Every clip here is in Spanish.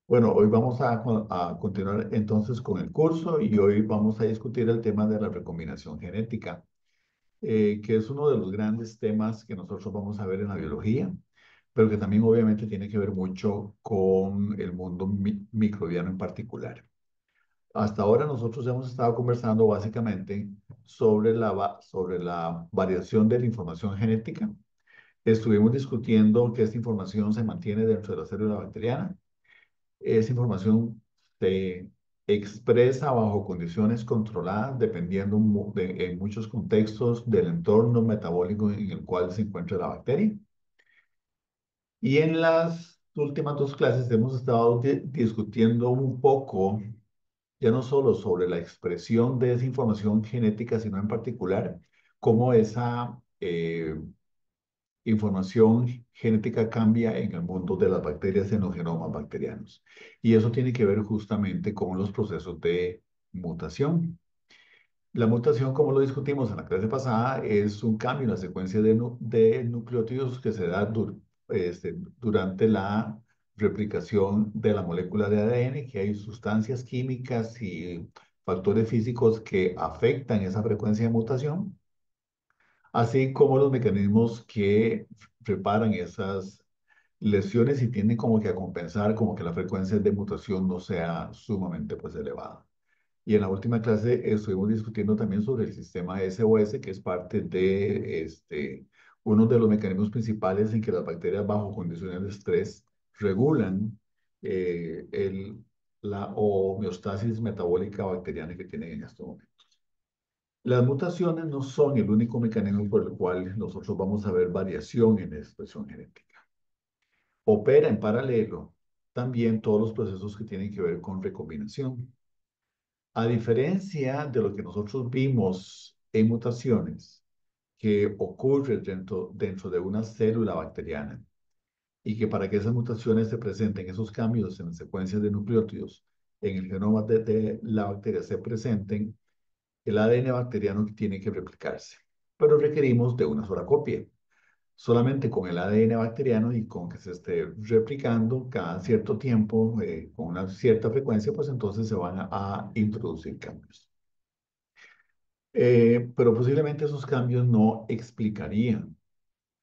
Bueno, hoy vamos a continuar entonces con el curso y hoy vamos a discutir el tema de la recombinación genética, que es uno de los grandes temas que nosotros vamos a ver en la biología, pero que también obviamente tiene que ver mucho con el mundo microbiano en particular. Hasta ahora nosotros hemos estado conversando básicamente sobre la variación de la información genética. Estuvimos discutiendo que esta información se mantiene dentro de la célula bacteriana. Esa información se expresa bajo condiciones controladas, dependiendo en muchos contextos del entorno metabólico en el cual se encuentra la bacteria. Y en las últimas dos clases hemos estado discutiendo un poco, ya no solo sobre la expresión de esa información genética, sino en particular cómo esa información genética cambia en el mundo de las bacterias en los genomas bacterianos. Y eso tiene que ver justamente con los procesos de mutación. La mutación, como lo discutimos en la clase pasada, es un cambio en la secuencia de nucleótidos que se da durante la replicación de la molécula de ADN, que hay sustancias químicas y factores físicos que afectan esa frecuencia de mutación, así como los mecanismos que preparan esas lesiones y tienden como que a compensar como que la frecuencia de mutación no sea sumamente pues elevada. Y en la última clase estuvimos discutiendo también sobre el sistema SOS, que es parte de uno de los mecanismos principales en que las bacterias bajo condiciones de estrés regulan eh, el, la homeostasis metabólica bacteriana que tienen en este momento. Las mutaciones no son el único mecanismo por el cual nosotros vamos a ver variación en la expresión genética. Opera en paralelo también todos los procesos que tienen que ver con recombinación. A diferencia de lo que nosotros vimos en mutaciones que ocurre dentro de una célula bacteriana y que para que esas mutaciones se presenten, esos cambios en las secuencias de nucleótidos en el genoma de la bacteria se presenten, el ADN bacteriano tiene que replicarse, pero requerimos de una sola copia. Solamente con el ADN bacteriano y con que se esté replicando cada cierto tiempo, con una cierta frecuencia, pues entonces se van a introducir cambios. Pero posiblemente esos cambios no explicarían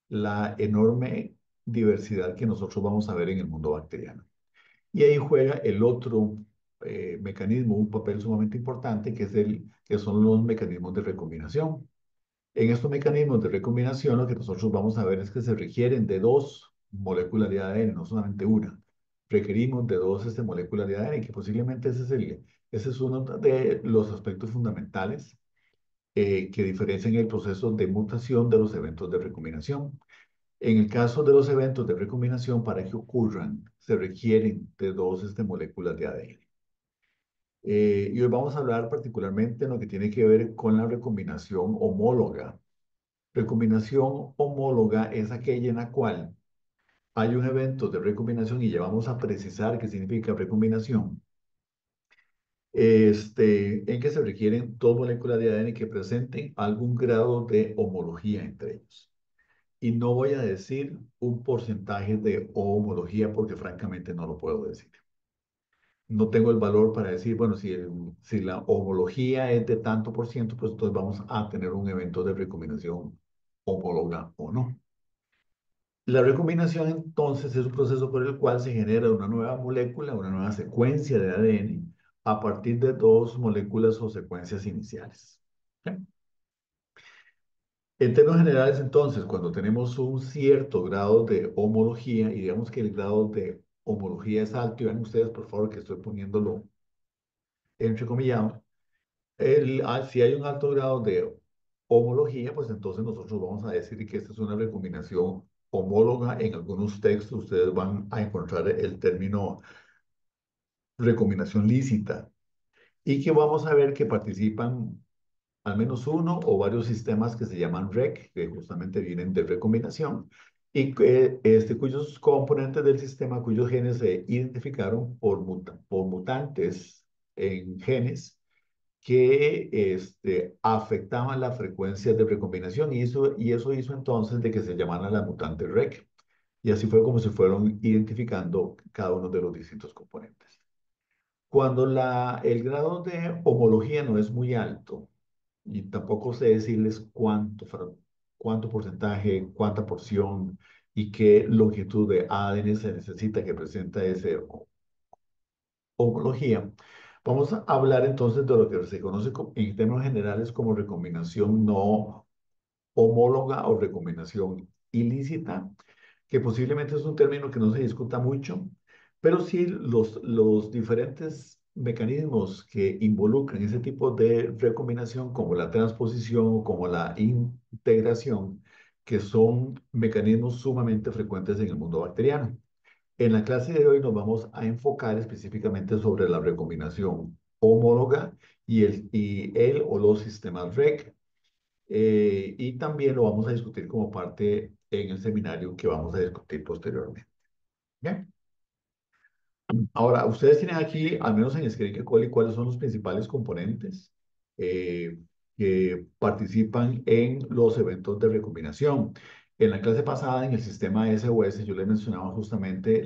la enorme diversidad que nosotros vamos a ver en el mundo bacteriano. Y ahí juega el otro mecanismo, un papel sumamente importante, que son los mecanismos de recombinación. En estos mecanismos de recombinación, lo que nosotros vamos a ver es que se requieren de dos moléculas de ADN, no solamente una. Requerimos de dos moléculas de ADN, que posiblemente ese es uno de los aspectos fundamentales que diferencian el proceso de mutación de los eventos de recombinación. En el caso de los eventos de recombinación, para que ocurran, se requieren de dos moléculas de ADN. Y hoy vamos a hablar particularmente en lo que tiene que ver con la recombinación homóloga. Recombinación homóloga es aquella en la cual hay un evento de recombinación y ya vamos a precisar qué significa recombinación, en que se requieren dos moléculas de ADN que presenten algún grado de homología entre ellos. Y no voy a decir un porcentaje de homología porque francamente no lo puedo decir. No tengo el valor para decir, bueno, si la homología es de tanto por ciento, pues entonces vamos a tener un evento de recombinación homóloga o no. La recombinación entonces es un proceso por el cual se genera una nueva molécula, una nueva secuencia de ADN a partir de dos moléculas o secuencias iniciales. ¿Ok? En términos generales, entonces, cuando tenemos un cierto grado de homología y digamos que el grado de homología es alto, y vean ustedes, por favor, que estoy poniéndolo entrecomillado, si hay un alto grado de homología, pues entonces nosotros vamos a decir que esta es una recombinación homóloga. En algunos textos ustedes van a encontrar el término recombinación lícita y que vamos a ver que participan al menos uno o varios sistemas que se llaman REC, que justamente vienen de recombinación, y cuyos componentes del sistema, cuyos genes se identificaron por mutantes en genes que afectaban la frecuencia de recombinación y eso hizo entonces de que se llamaran las mutantes REC. Y así fue como se fueron identificando cada uno de los distintos componentes. Cuando el grado de homología no es muy alto, y tampoco sé decirles cuánto porcentaje, cuánta porción y qué longitud de ADN se necesita que presenta esa homología, vamos a hablar entonces de lo que se conoce en términos generales como recombinación no homóloga o recombinación ilícita, que posiblemente es un término que no se discuta mucho, pero sí los diferentes mecanismos que involucran ese tipo de recombinación, como la transposición o como la integración, que son mecanismos sumamente frecuentes en el mundo bacteriano. En la clase de hoy nos vamos a enfocar específicamente sobre la recombinación homóloga y el o los sistemas REC, y también lo vamos a discutir como parte en el seminario que vamos a discutir posteriormente. Bien. Ahora, ustedes tienen aquí, al menos en Escherichia coli, cuáles son los principales componentes eh, que participan en los eventos de recombinación. En la clase pasada, en el sistema SOS, yo les mencionaba justamente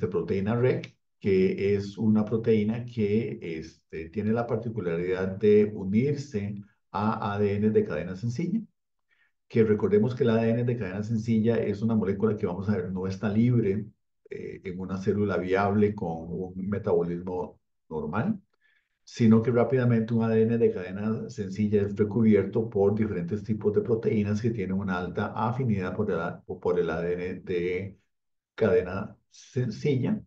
proteína REC, que es una proteína que tiene la particularidad de unirse a ADN de cadena sencilla, que recordemos que el ADN de cadena sencilla es una molécula que vamos a ver no está libre en una célula viable con un metabolismo normal, sino que rápidamente un ADN de cadena sencilla es recubierto por diferentes tipos de proteínas que tienen una alta afinidad por el ADN de cadena sencilla,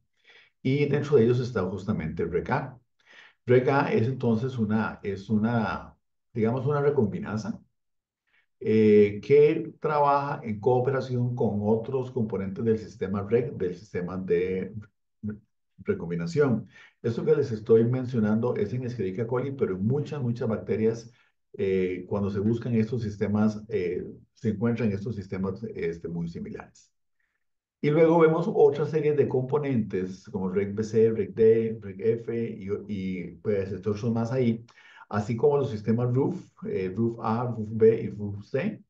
y dentro de ellos está justamente RECA. RECA es entonces digamos, una recombinasa que trabaja en cooperación con otros componentes del sistema REC, del sistema de recombinación. Esto que les estoy mencionando es en Escherichia coli, pero en muchas bacterias, cuando se buscan estos sistemas, se encuentran estos sistemas muy similares. Y luego vemos otra serie de componentes como REC-BC, REC-D, REC-F pues estos son más ahí, así como los sistemas RUF, RUF-A, RUF-B y RUF-C,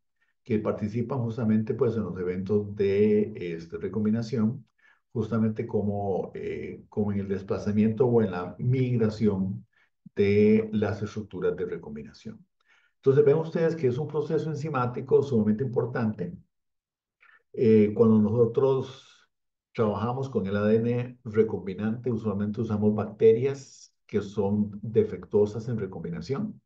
que participan justamente pues en los eventos de recombinación, justamente como en el desplazamiento o en la migración de las estructuras de recombinación. Entonces ven ustedes que es un proceso enzimático sumamente importante. Cuando nosotros trabajamos con el ADN recombinante, usualmente usamos bacterias que son defectuosas en recombinación,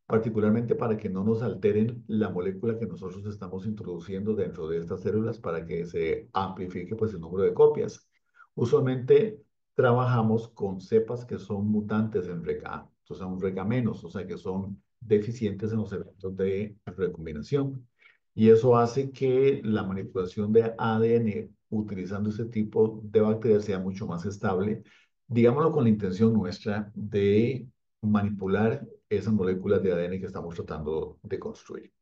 particularmente para que no nos alteren la molécula que nosotros estamos introduciendo dentro de estas células para que se amplifique pues el número de copias. Usualmente trabajamos con cepas que son mutantes en RECA, o sea, un RECA menos, o sea, que son deficientes en los eventos de recombinación. Y eso hace que la manipulación de ADN utilizando ese tipo de bacterias sea mucho más estable, digámoslo con la intención nuestra de manipular esas moléculas de ADN que estamos tratando de construir.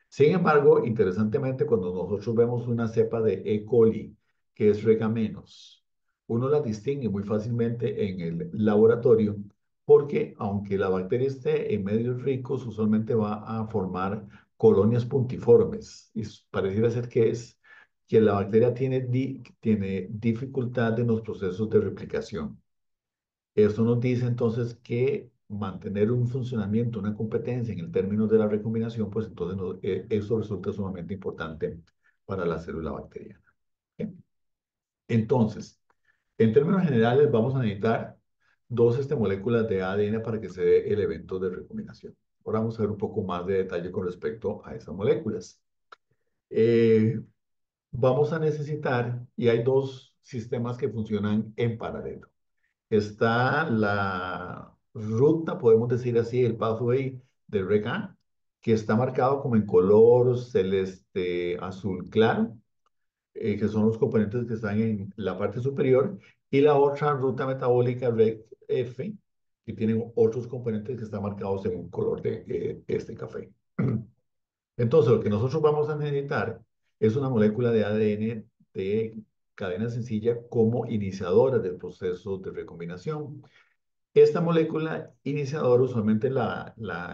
Sin embargo, interesantemente, cuando nosotros vemos una cepa de E. coli que es rega menos, uno la distingue muy fácilmente en el laboratorio porque aunque la bacteria esté en medios ricos, usualmente va a formar colonias puntiformes. Y pareciera ser que la bacteria tiene dificultad en los procesos de replicación. Esto nos dice entonces que mantener un funcionamiento, una competencia en el término de la recombinación, pues entonces eso resulta sumamente importante para la célula bacteriana. ¿Ok? Entonces, en términos generales, vamos a necesitar dos moléculas de ADN para que se dé el evento de recombinación. Ahora vamos a ver un poco más de detalle con respecto a esas moléculas. Eh, Vamos a necesitar, y hay dos sistemas que funcionan en paralelo. Está la ruta, podemos decir así, el pathway de RECA, que está marcado como en color celeste azul claro, que son los componentes que están en la parte superior, y la otra ruta metabólica REC-F, que tienen otros componentes que están marcados en un color de este café. Entonces, lo que nosotros vamos a necesitar es una molécula de ADN de cadena sencilla como iniciadora del proceso de recombinación. Esta molécula iniciadora usualmente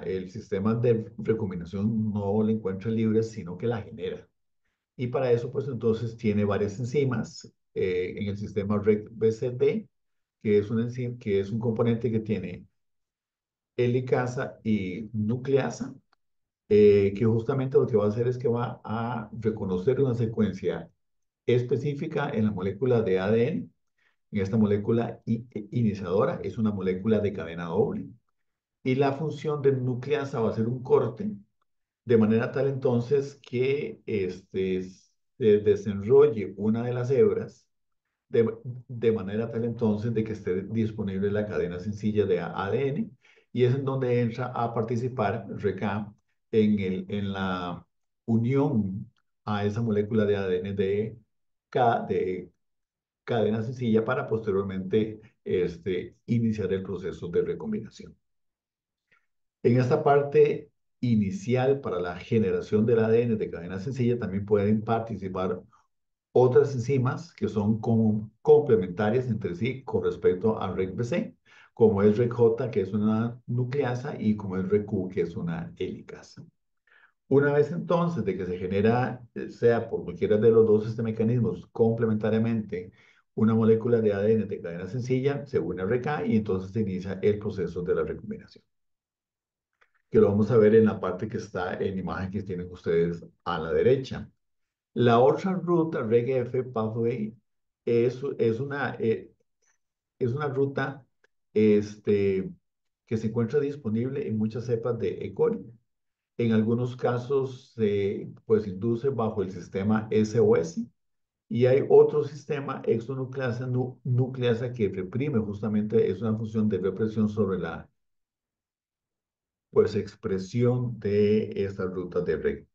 el sistema de recombinación no la encuentra libre, sino que la genera. Y para eso, pues entonces tiene varias enzimas en el sistema REC-BCT, que es que es un componente que tiene helicasa y nucleasa, que justamente lo que va a hacer es que va a reconocer una secuencia específica en la molécula de ADN. En esta molécula iniciadora es una molécula de cadena doble. Y la función de nucleasa va a ser un corte, de manera tal entonces que se desenrolle una de las hebras, de, de manera tal entonces de que esté disponible la cadena sencilla de ADN, y es en donde entra a participar RECA en la unión a esa molécula de ADN de cadena sencilla para posteriormente iniciar el proceso de recombinación. En esta parte inicial para la generación del ADN de cadena sencilla también pueden participar otras enzimas que son complementarias entre sí con respecto a REC-BC, como es REC-J, que es una nucleasa, y como es REC-Q, que es una helicasa. Una vez entonces de que se genera, sea por cualquiera de los dos mecanismos complementariamente, una molécula de ADN de cadena sencilla, se une a RECA y entonces se inicia el proceso de la recombinación, que lo vamos a ver en la parte que está en la imagen que tienen ustedes a la derecha. La otra ruta, REGF Pathway, es una ruta que se encuentra disponible en muchas cepas de E. coli. En algunos casos se pues, induce bajo el sistema SOS, y hay otro sistema exonucleasa nucleasa que reprime, justamente es una función de represión sobre la pues, expresión de estas rutas de REG.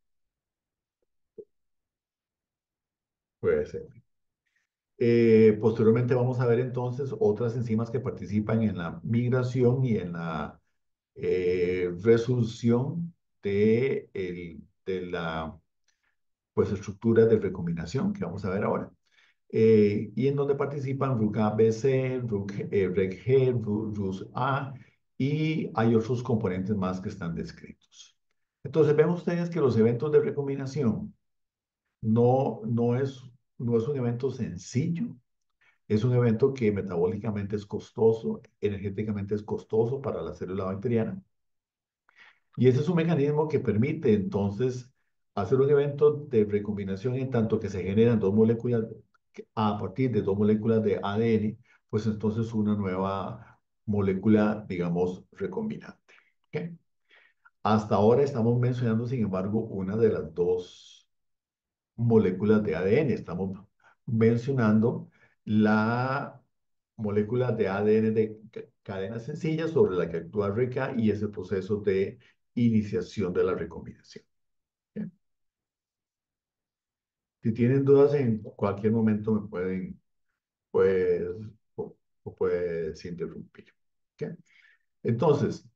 Puede ser. Posteriormente vamos a ver entonces otras enzimas que participan en la migración y en la resolución de la pues, estructura de recombinación que vamos a ver ahora. Y en donde participan RUC-ABC, REC-G, RUS-A, y hay otros componentes más que están descritos. Entonces, ven ustedes que los eventos de recombinación no, no es, no es un evento sencillo, es un evento que metabólicamente es costoso, energéticamente es costoso para la célula bacteriana. Y ese es un mecanismo que permite entonces hacer un evento de recombinación en tanto que se generan dos moléculas, a partir de dos moléculas de ADN, pues entonces una nueva molécula, digamos, recombinante. ¿Ok? Hasta ahora estamos mencionando, sin embargo, una de las dos moléculas de ADN. Estamos mencionando la molécula de ADN de cadena sencilla sobre la que actúa RECA y es el proceso de iniciación de la recombinación. Bien. Si tienen dudas en cualquier momento me pueden, pues, o puedes interrumpir. ¿Ok? Entonces,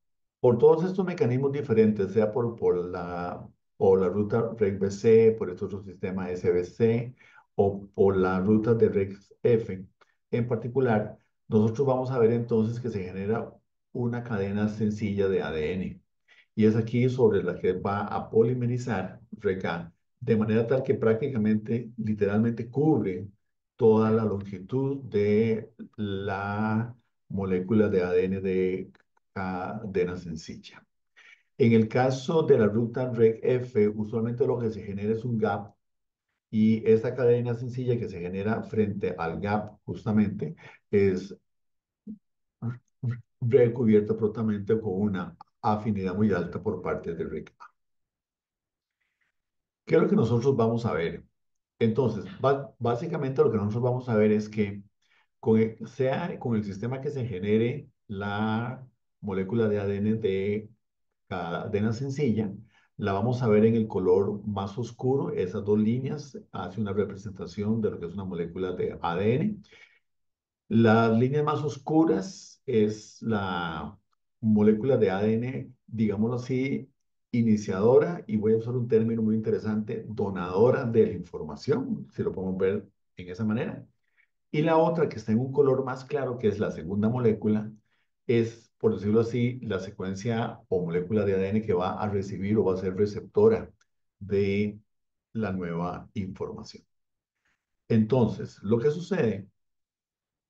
por todos estos mecanismos diferentes, sea por la ruta REC-BC, por este otro sistema SBC o por la ruta de REC-F en particular, nosotros vamos a ver entonces que se genera una cadena sencilla de ADN. Y es aquí sobre la que va a polimerizar RECA, de manera tal que prácticamente, literalmente cubre toda la longitud de la molécula de ADN de cadena sencilla. En el caso de la ruta REC-F, usualmente lo que se genera es un gap, y esta cadena sencilla que se genera frente al gap justamente es recubierta prontamente con una afinidad muy alta por parte de REC-A. ¿Qué es lo que nosotros vamos a ver? Entonces, básicamente lo que nosotros vamos a ver es que sea con el sistema que se genere la molécula de ADN de cadena sencilla, la vamos a ver en el color más oscuro. Esas dos líneas hacen una representación de lo que es una molécula de ADN. Las líneas más oscuras es la molécula de ADN, digámoslo así, iniciadora, y voy a usar un término muy interesante, donadora de la información, si lo podemos ver en esa manera. Y la otra, que está en un color más claro, que es la segunda molécula, es, por decirlo así, la secuencia o molécula de ADN que va a recibir o va a ser receptora de la nueva información. Entonces, lo que sucede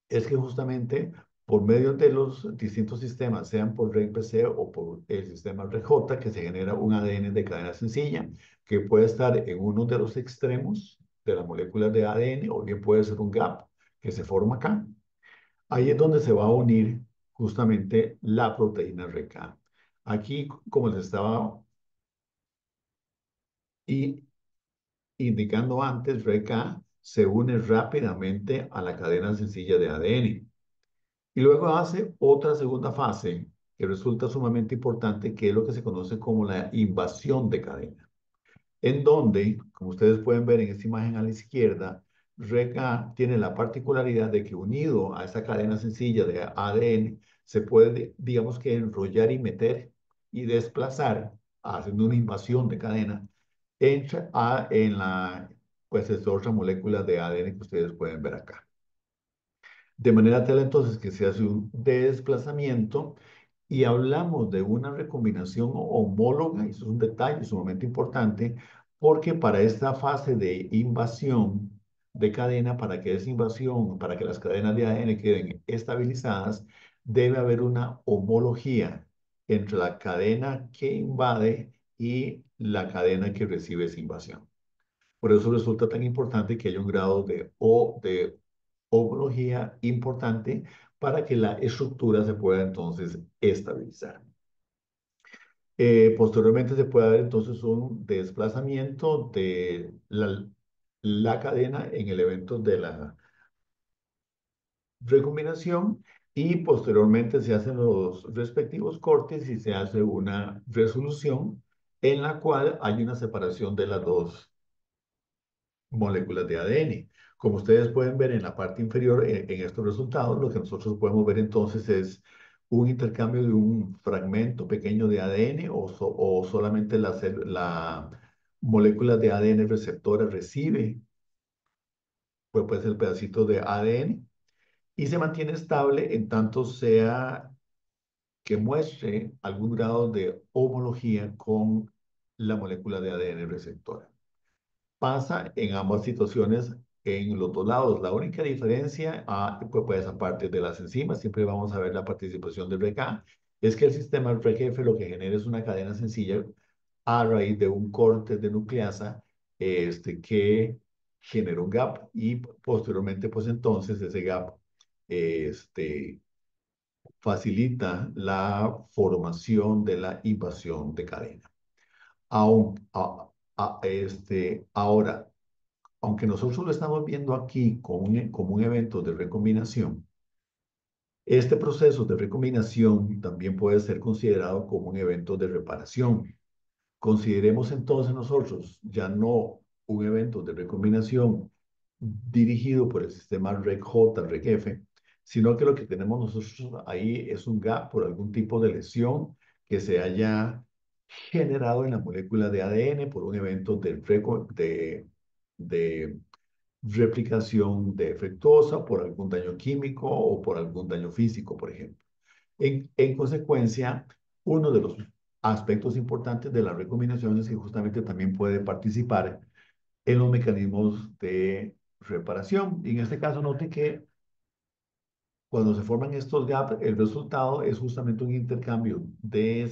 es que justamente por medio de los distintos sistemas, sean por RegBC o por el sistema RegJ, que se genera un ADN de cadena sencilla, que puede estar en uno de los extremos de la molécula de ADN, o bien puede ser un gap que se forma acá. Ahí es donde se va a unir justamente la proteína RECA. Aquí, como les estaba y indicando antes, RECA se une rápidamente a la cadena sencilla de ADN. Y luego hace otra segunda fase que resulta sumamente importante, que es lo que se conoce como la invasión de cadena, en donde, como ustedes pueden ver en esta imagen a la izquierda, RECA tiene la particularidad de que unido a esa cadena sencilla de ADN, se puede, digamos que, enrollar y meter y desplazar, haciendo una invasión de cadena, en la, pues, esta otra molécula de ADN que ustedes pueden ver acá. De manera tal entonces que se hace un desplazamiento y hablamos de una recombinación homóloga, y eso es un detalle sumamente importante, porque para esta fase de invasión de cadena, para que esa invasión, para que las cadenas de ADN queden estabilizadas, debe haber una homología entre la cadena que invade y la cadena que recibe esa invasión. Por eso resulta tan importante que haya un grado de homología importante para que la estructura se pueda entonces estabilizar. Posteriormente se puede dar entonces un desplazamiento de la cadena en el evento de la recombinación, y posteriormente se hacen los respectivos cortes y se hace una resolución en la cual hay una separación de las dos moléculas de ADN. Como ustedes pueden ver en la parte inferior, en estos resultados, lo que nosotros podemos ver entonces es un intercambio de un fragmento pequeño de ADN, o solamente la molécula de ADN receptora recibe, pues el pedacito de ADN, y se mantiene estable en tanto sea que muestre algún grado de homología con la molécula de ADN receptora. Pasa en ambas situaciones en los dos lados. La única diferencia, pues aparte de las enzimas, siempre vamos a ver la participación del RECA, es que el sistema REGF lo que genera es una cadena sencilla a raíz de un corte de nucleasa, que genera un gap, y posteriormente, pues entonces ese gap este, facilita la formación de la invasión de cadena. Aún, ahora, aunque nosotros lo estamos viendo aquí como un evento de recombinación, este proceso de recombinación también puede ser considerado como un evento de reparación. Consideremos entonces nosotros ya no un evento de recombinación dirigido por el sistema RegJ, RegF, sino que lo que tenemos nosotros ahí es un gap por algún tipo de lesión que se haya generado en la molécula de ADN por un evento de replicación defectuosa, por algún daño químico o por algún daño físico, por ejemplo. En consecuencia, uno de los aspectos importantes de la recombinación es que justamente también puede participar en los mecanismos de reparación. Y en este caso, note que cuando se forman estos gaps, el resultado es justamente un intercambio de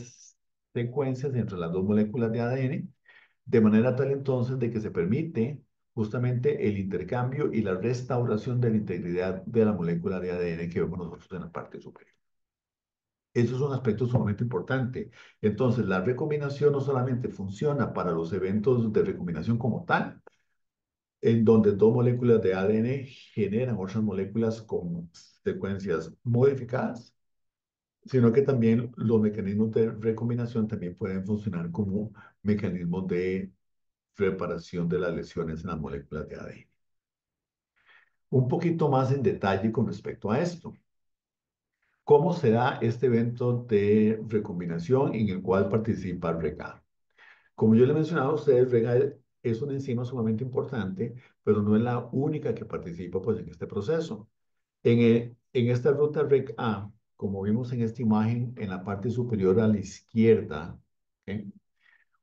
secuencias entre las dos moléculas de ADN, de manera tal entonces de que se permite justamente el intercambio y la restauración de la integridad de la molécula de ADN que vemos nosotros en la parte superior. Eso es un aspecto sumamente importante. Entonces, la recombinación no solamente funciona para los eventos de recombinación como tal, en donde dos moléculas de ADN generan otras moléculas con secuencias modificadas, sino que también los mecanismos de recombinación también pueden funcionar como mecanismos de reparación de las lesiones en las moléculas de ADN. Un poquito más en detalle con respecto a esto. ¿Cómo se da este evento de recombinación en el cual participa el REGA? Como yo le he mencionado a ustedes, REGA es una enzima sumamente importante, pero no es la única que participa, pues, en este proceso. En esta ruta REG-A, como vimos en esta imagen en la parte superior a la izquierda, ¿ok?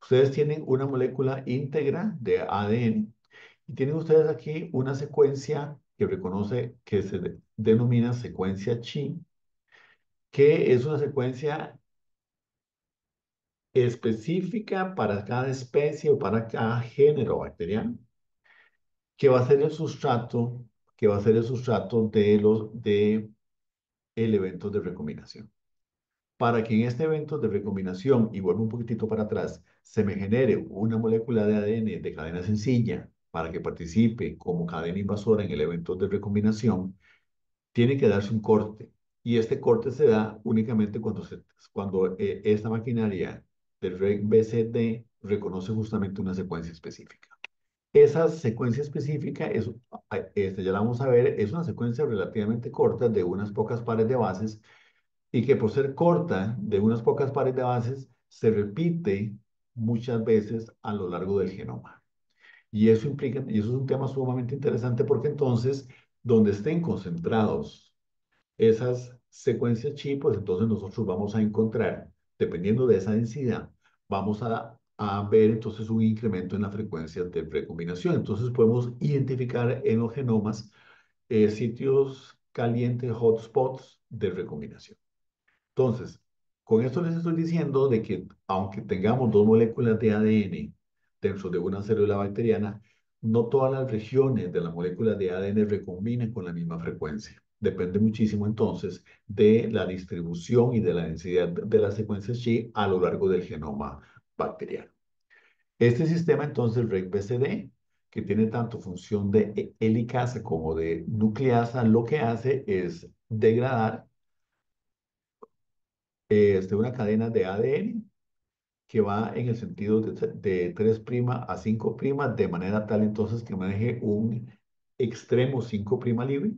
Ustedes tienen una molécula íntegra de ADN y tienen ustedes aquí una secuencia que reconoce, que se denomina secuencia Chi, que es una secuencia específica para cada especie o para cada género bacteriano, que va a ser el sustrato, que va a ser el sustrato de el evento de recombinación. Para que en este evento de recombinación, y vuelvo un poquitito para atrás, se me genere una molécula de ADN de cadena sencilla para que participe como cadena invasora en el evento de recombinación, tiene que darse un corte. Y este corte se da únicamente cuando esta maquinaria del REC-BCD reconoce justamente una secuencia específica. Esa secuencia específica, ya la vamos a ver, es una secuencia relativamente corta de unas pocas pares de bases y que por ser corta de unas pocas pares de bases, se repite muchas veces a lo largo del genoma. Y eso es un tema sumamente interesante porque entonces, donde estén concentrados esas secuencias chi, pues entonces nosotros vamos a encontrar, dependiendo de esa densidad, vamos a ver entonces un incremento en la frecuencia de recombinación. Entonces podemos identificar en los genomas sitios calientes, hotspots de recombinación. Entonces, con esto les estoy diciendo de que aunque tengamos dos moléculas de ADN dentro de una célula bacteriana, no todas las regiones de la molécula de ADN recombinan con la misma frecuencia. Depende muchísimo entonces de la distribución y de la densidad de las secuencias Chi a lo largo del genoma bacteriano. Este sistema entonces REC-BCD, que tiene tanto función de helicasa como de nucleasa, lo que hace es degradar una cadena de ADN que va en el sentido de 3' a 5' de manera tal entonces que maneje un extremo 5' libre.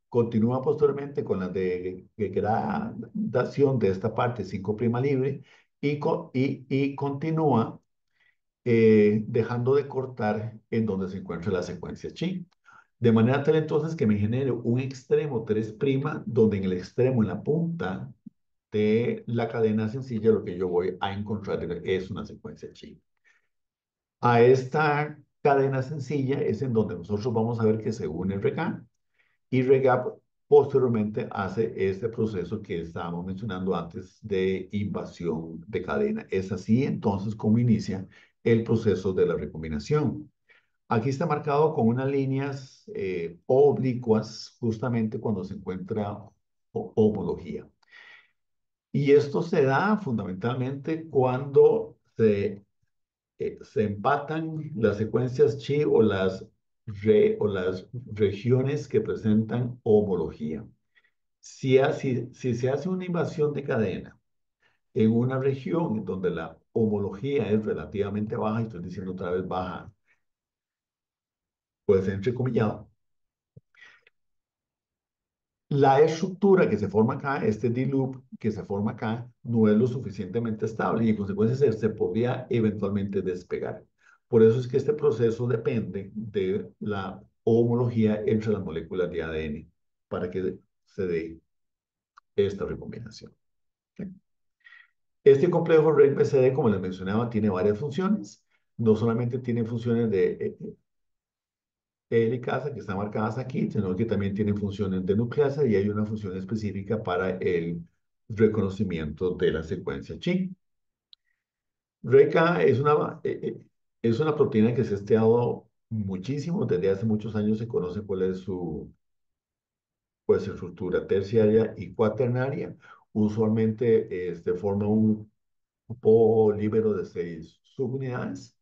Continúa posteriormente con la degradación de esta parte 5' libre y continúa dejando de cortar en donde se encuentra la secuencia chi. De manera tal entonces que me genere un extremo 3', donde en el extremo, en la punta de la cadena sencilla, lo que yo voy a encontrar es una secuencia chi. A esta cadena sencilla es en donde nosotros vamos a ver que se une REGAP y REGAP posteriormente hace este proceso que estábamos mencionando antes de invasión de cadena. Es así entonces como inicia el proceso de la recombinación. Aquí está marcado con unas líneas oblicuas justamente cuando se encuentra homología. Y esto se da fundamentalmente cuando se empatan las secuencias chi o las regiones que presentan homología. Si se hace una invasión de cadena en una región donde la homología es relativamente baja, y estoy diciendo otra vez baja, puede ser entrecomillado, la estructura que se forma acá, este D-loop que se forma acá, no es lo suficientemente estable y en consecuencia se podría eventualmente despegar. Por eso es que este proceso depende de la homología entre las moléculas de ADN para que se dé esta recombinación. ¿Ok? Este complejo REC-BCD, como les mencionaba, tiene varias funciones. No solamente tiene funciones de helicasa que están marcadas aquí, sino que también tienen funciones de nucleasa y hay una función específica para el reconocimiento de la secuencia chi. RECA es una proteína que se ha estudiado muchísimo, desde hace muchos años se conoce cuál es pues, su estructura terciaria y cuaternaria. Usualmente forma un polímero de 6 subunidades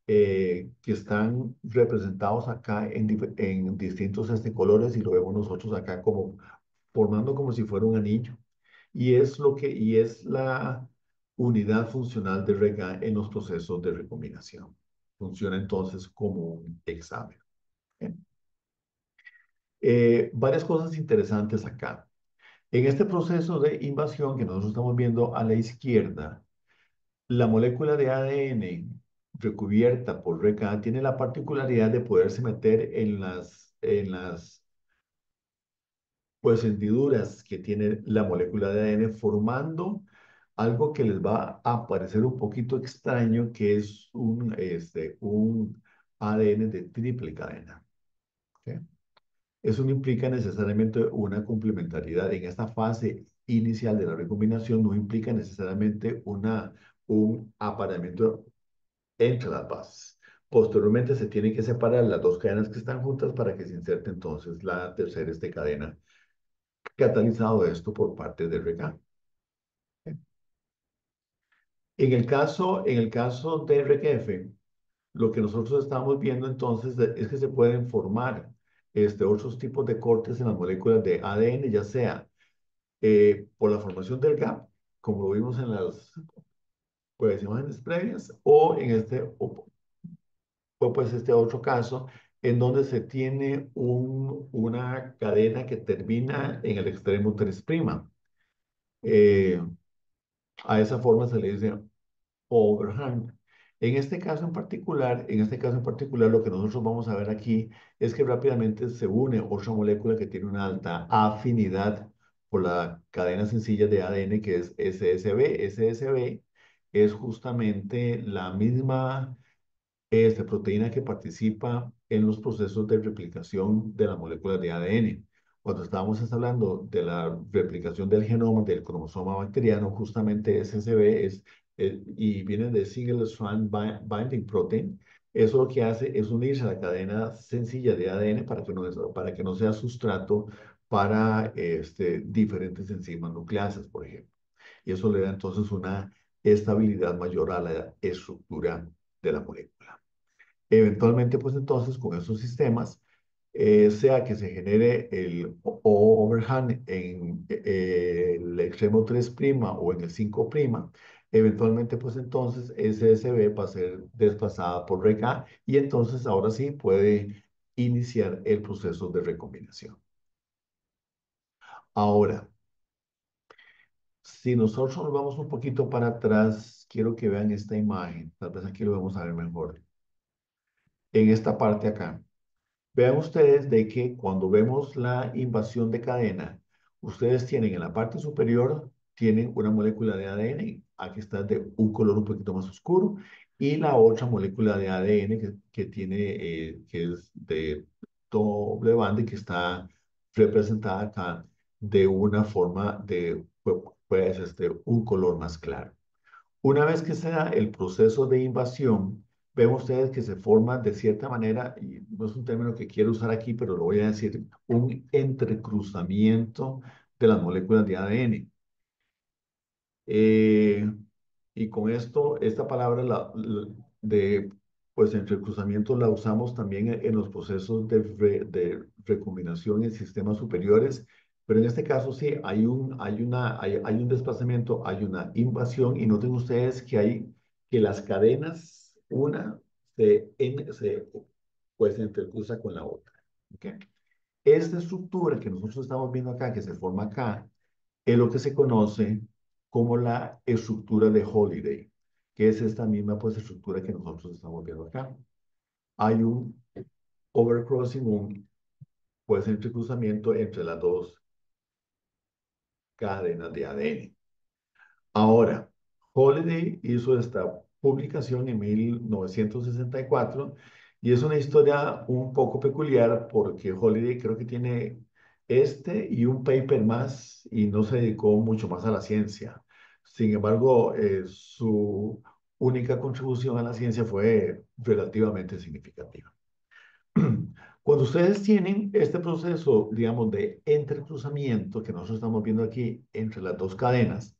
que están representados acá en distintos colores y lo vemos nosotros acá como formando como si fuera un anillo. Y es la unidad funcional de REGA en los procesos de recombinación. Funciona entonces como un examen. Bien. Varias cosas interesantes acá. En este proceso de invasión que nosotros estamos viendo a la izquierda, la molécula de ADN recubierta por RECA tiene la particularidad de poderse meter en las pues, hendiduras que tiene la molécula de ADN formando algo que les va a parecer un poquito extraño, que es un ADN de triple cadena. ¿Ok? Eso no implica necesariamente una complementariedad. En esta fase inicial de la recombinación no implica necesariamente un apareamiento entre las bases. Posteriormente se tienen que separar las dos cadenas que están juntas para que se inserte entonces la tercera cadena, catalizado esto por parte de RECA. En el caso de RQF, lo que nosotros estamos viendo entonces es que se pueden formar otros tipos de cortes en las moléculas de ADN, ya sea por la formación del gap, como lo vimos en las pues, imágenes previas, o pues este otro caso, en donde se tiene una cadena que termina en el extremo 3'. Eh, a esa forma se le dice overhang. En este caso en particular, lo que nosotros vamos a ver aquí es que rápidamente se une otra molécula que tiene una alta afinidad por la cadena sencilla de ADN que es SSB. SSB es justamente la misma proteína que participa en los procesos de replicación de las moléculas de ADN. Cuando estábamos hablando de la replicación del genoma del cromosoma bacteriano, justamente SSB y viene de Single Strand Binding Protein. Eso lo que hace es unirse a la cadena sencilla de ADN para que no sea sustrato para diferentes enzimas nucleases, por ejemplo. Y eso le da entonces una estabilidad mayor a la estructura de la molécula. Eventualmente, pues entonces con esos sistemas, sea que se genere el overhang en el extremo 3' o en el 5', eventualmente pues entonces SSB va a ser desplazada por RECA y entonces ahora sí puede iniciar el proceso de recombinación. Ahora, si nosotros nos vamos un poquito para atrás, quiero que vean esta imagen, tal vez aquí lo vamos a ver mejor. En esta parte acá. Vean ustedes de que cuando vemos la invasión de cadena, ustedes tienen en la parte superior, tienen una molécula de ADN, aquí está de un color un poquito más oscuro, y la otra molécula de ADN que es de doble banda y que está representada acá de una forma pues, un color más claro. Una vez que se da el proceso de invasión, ven ustedes que se forma de cierta manera, y no es un término que quiero usar aquí, pero lo voy a decir, un entrecruzamiento de las moléculas de ADN. Eh, y con esto, esta palabra de pues entrecruzamiento la usamos también en los procesos de recombinación en sistemas superiores, pero en este caso sí, hay un desplazamiento, hay una invasión, y noten ustedes que las cadenas, una pues entrecruza con la otra. ¿Ok? Esta estructura que nosotros estamos viendo acá, que se forma acá, es lo que se conoce como la estructura de Holiday, que es esta misma pues, estructura que nosotros estamos viendo acá. Hay un overcrossing, pues, entrecruzamiento entre las dos cadenas de ADN. Ahora, Holiday hizo esta publicación en 1964 y es una historia un poco peculiar porque Holiday creo que tiene y un paper más y no se dedicó mucho más a la ciencia. Sin embargo, su única contribución a la ciencia fue relativamente significativa. Cuando ustedes tienen este proceso, digamos, de entrecruzamiento que nosotros estamos viendo aquí entre las dos cadenas,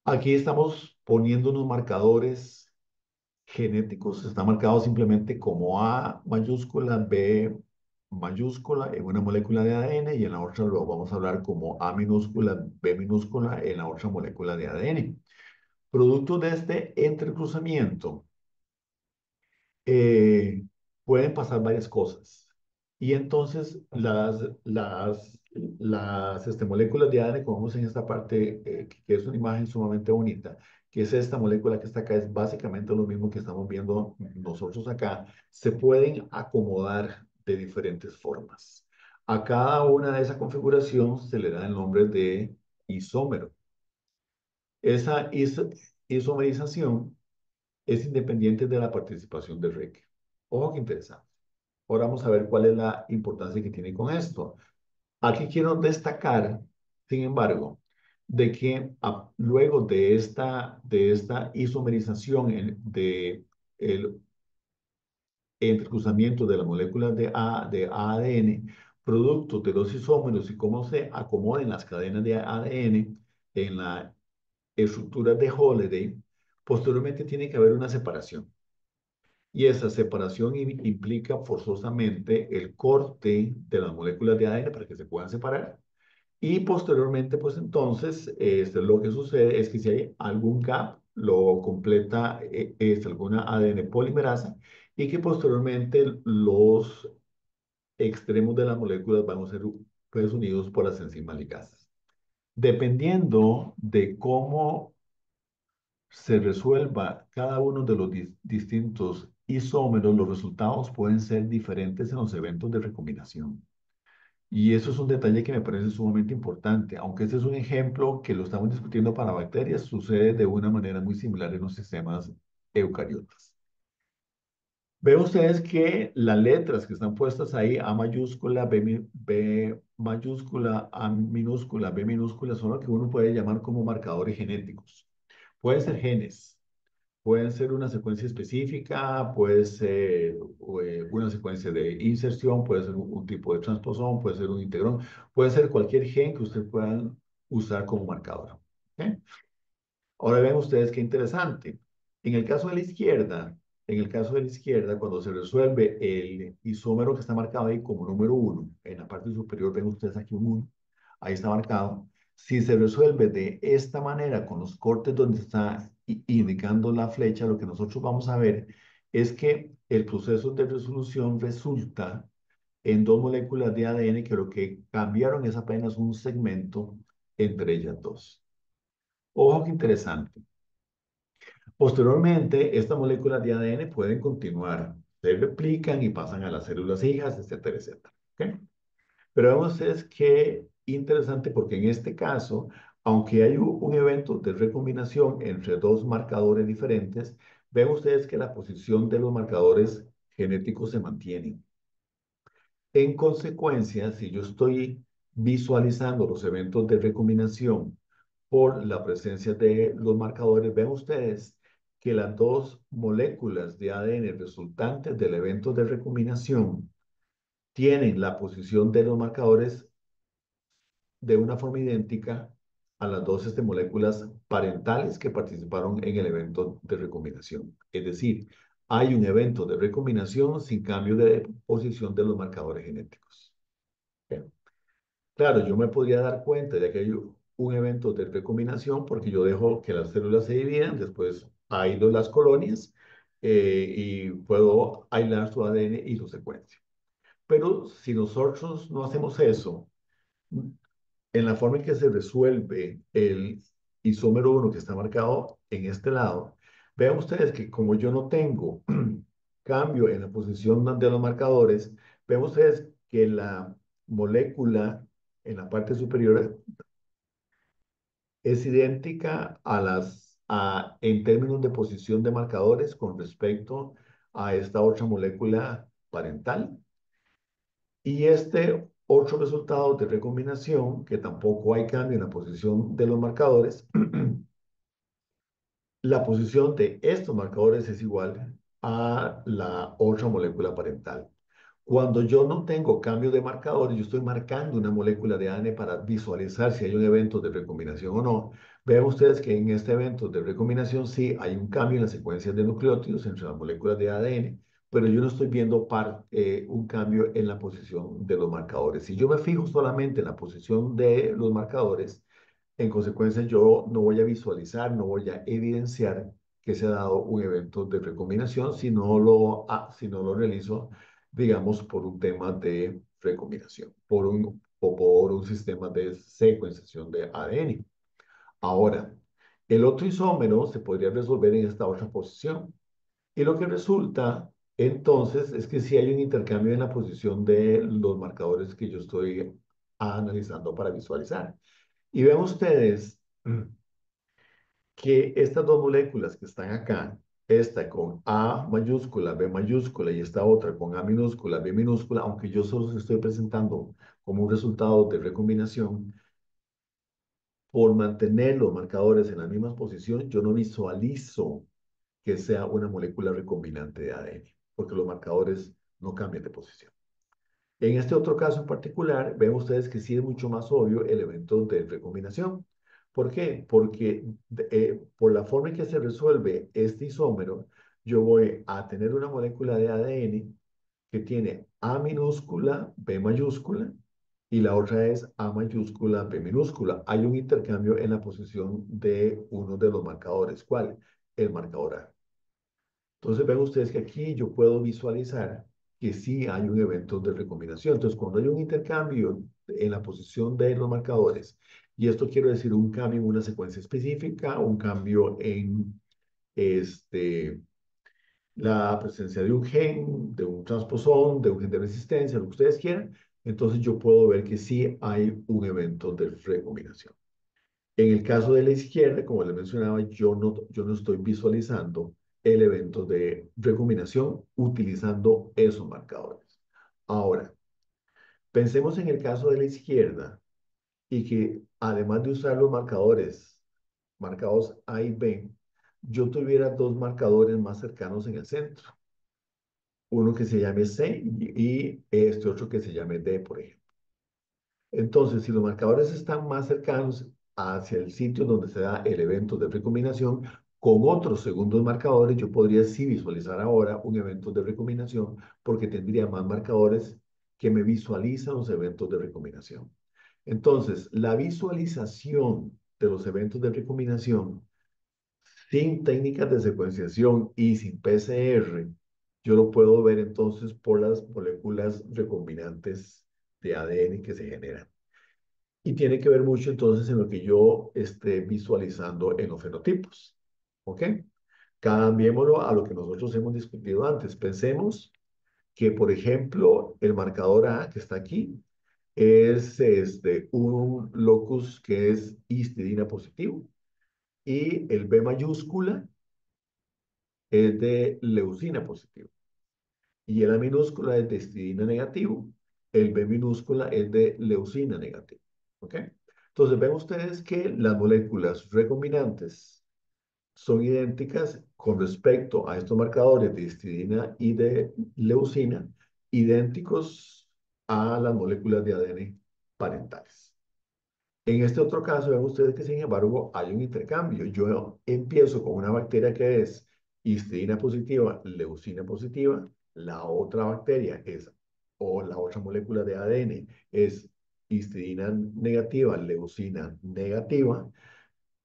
aquí estamos poniendo unos marcadores genéticos. Está marcado simplemente como A mayúscula, B mayúscula en una molécula de ADN y en la otra lo vamos a hablar como A minúscula, B minúscula en la otra molécula de ADN. Producto de este entrecruzamiento, eh, pueden pasar varias cosas. Y entonces las moléculas de ADN, como vemos en esta parte, que es una imagen sumamente bonita, que es esta molécula que está acá, es básicamente lo mismo que estamos viendo nosotros acá, se pueden acomodar de diferentes formas. A cada una de esa configuración se le da el nombre de isómero. Esa isomerización es independiente de la participación del REC. Ojo que interesante. Ahora vamos a ver cuál es la importancia que tiene con esto. Aquí quiero destacar, sin embargo, de que luego de esta isomerización de el entrecruzamiento de las moléculas de ADN, producto de los isómeros y cómo se acomodan las cadenas de ADN en la estructura de Holiday, posteriormente tiene que haber una separación. Y esa separación implica forzosamente el corte de las moléculas de ADN para que se puedan separar. Y posteriormente, pues entonces, lo que sucede es que si hay algún gap, lo completa alguna ADN polimerasa y que posteriormente los extremos de las moléculas van a ser pues, unidos por las enzimas ligasas. Dependiendo de cómo se resuelva cada uno de los distintos isómeros, los resultados pueden ser diferentes en los eventos de recombinación. Y eso es un detalle que me parece sumamente importante. Aunque este es un ejemplo que lo estamos discutiendo para bacterias, sucede de una manera muy similar en los sistemas eucariotas. Ven ustedes que las letras que están puestas ahí, A mayúscula, B mayúscula, A minúscula, B minúscula, son lo que uno puede llamar como marcadores genéticos. Pueden ser genes, pueden ser una secuencia específica, puede ser una secuencia de inserción, puede ser un tipo de transposón, puede ser un integrón, puede ser cualquier gen que ustedes puedan usar como marcador. ¿Ok? Ahora ven ustedes qué interesante. En el caso de la izquierda, en el caso de la izquierda, cuando se resuelve el isómero que está marcado ahí como número uno, en la parte superior ven ustedes aquí un 1, ahí está marcado. Si se resuelve de esta manera, con los cortes donde está indicando la flecha, lo que nosotros vamos a ver es que el proceso de resolución resulta en dos moléculas de ADN que lo que cambiaron es apenas un segmento entre ellas dos. Ojo que interesante. Posteriormente, estas moléculas de ADN pueden continuar, se replican y pasan a las células hijas, etcétera, etcétera. ¿Ok? Pero vemos ustedes qué interesante porque en este caso, aunque hay un evento de recombinación entre dos marcadores diferentes, ven ustedes que la posición de los marcadores genéticos se mantiene. En consecuencia, si yo estoy visualizando los eventos de recombinación por la presencia de los marcadores, ven ustedes que las dos moléculas de ADN resultantes del evento de recombinación tienen la posición de los marcadores de una forma idéntica a las dos moléculas parentales que participaron en el evento de recombinación. Es decir, hay un evento de recombinación sin cambio de posición de los marcadores genéticos. Bien. Claro, yo me podría dar cuenta de que hay un evento de recombinación porque yo dejo que las células se dividan, después aíslo las colonias y puedo aislar su ADN y su secuencia. Pero si nosotros no hacemos eso, en la forma en que se resuelve el isómero 1 que está marcado en este lado, vean ustedes que como yo no tengo cambio en la posición de los marcadores, ven ustedes que la molécula en la parte superior es idéntica en términos de posición de marcadores con respecto a esta otra molécula parental. Y este otro resultado de recombinación, que tampoco hay cambio en la posición de los marcadores, la posición de estos marcadores es igual a la otra molécula parental. Cuando yo no tengo cambio de marcadores, yo estoy marcando una molécula de ADN para visualizar si hay un evento de recombinación o no. Vean ustedes que en este evento de recombinación sí hay un cambio en las secuencias de nucleótidos entre las moléculas de ADN, pero yo no estoy viendo un cambio en la posición de los marcadores. Si yo me fijo solamente en la posición de los marcadores, en consecuencia, yo no voy a visualizar, no voy a evidenciar que se ha dado un evento de recombinación si no lo realizo, digamos, por un tema de recombinación, o por un sistema de secuenciación de ADN. Ahora, el otro isómero se podría resolver en esta otra posición. Y lo que resulta entonces es que si hay un intercambio en la posición de los marcadores que yo estoy analizando para visualizar. Y ven ustedes que estas dos moléculas que están acá, esta con A mayúscula, B mayúscula y esta otra con A minúscula, B minúscula, aunque yo solo se estoy presentando como un resultado de recombinación, por mantener los marcadores en la misma posición, yo no visualizo que sea una molécula recombinante de ADN, porque los marcadores no cambian de posición. En este otro caso en particular, ven ustedes que sí es mucho más obvio el evento de recombinación. ¿Por qué? Porque por la forma en que se resuelve este isómero, yo voy a tener una molécula de ADN que tiene A minúscula, B mayúscula, y la otra es A mayúscula, B minúscula. Hay un intercambio en la posición de uno de los marcadores. ¿Cuál? El marcador A. Entonces ven ustedes que aquí yo puedo visualizar que sí hay un evento de recombinación. Entonces cuando hay un intercambio en la posición de los marcadores, y esto quiero decir un cambio en una secuencia específica, un cambio en este, la presencia de un gen, de un transposón, de un gen de resistencia, lo que ustedes quieran, entonces yo puedo ver que sí hay un evento de recombinación. En el caso de la izquierda, como les mencionaba, yo no estoy visualizando el evento de recombinación utilizando esos marcadores. Ahora, pensemos en el caso de la izquierda y que además de usar los marcadores marcados A y B, yo tuviera dos marcadores más cercanos en el centro. Uno que se llame C y este otro que se llame D, por ejemplo. Entonces, si los marcadores están más cercanos hacia el sitio donde se da el evento de recombinación, con otros segundos marcadores, yo podría sí visualizar ahora un evento de recombinación porque tendría más marcadores que me visualizan los eventos de recombinación. Entonces, la visualización de los eventos de recombinación sin técnicas de secuenciación y sin PCR, yo lo puedo ver entonces por las moléculas recombinantes de ADN que se generan. Y tiene que ver mucho entonces en lo que yo esté visualizando en los fenotipos. ¿Ok? Cambiémoslo a lo que nosotros hemos discutido antes. Pensemos que, por ejemplo, el marcador A que está aquí es un locus que es histidina positivo y el B mayúscula es de leucina positivo y el A minúscula es de histidina negativo, el B minúscula es de leucina negativo. ¿Ok? Entonces ven ustedes que las moléculas recombinantes son idénticas con respecto a estos marcadores de histidina y de leucina, idénticos a las moléculas de ADN parentales. En este otro caso, ven ustedes que sin embargo hay un intercambio. Yo empiezo con una bacteria que es histidina positiva, leucina positiva. La otra bacteria es, o la otra molécula de ADN es histidina negativa, leucina negativa.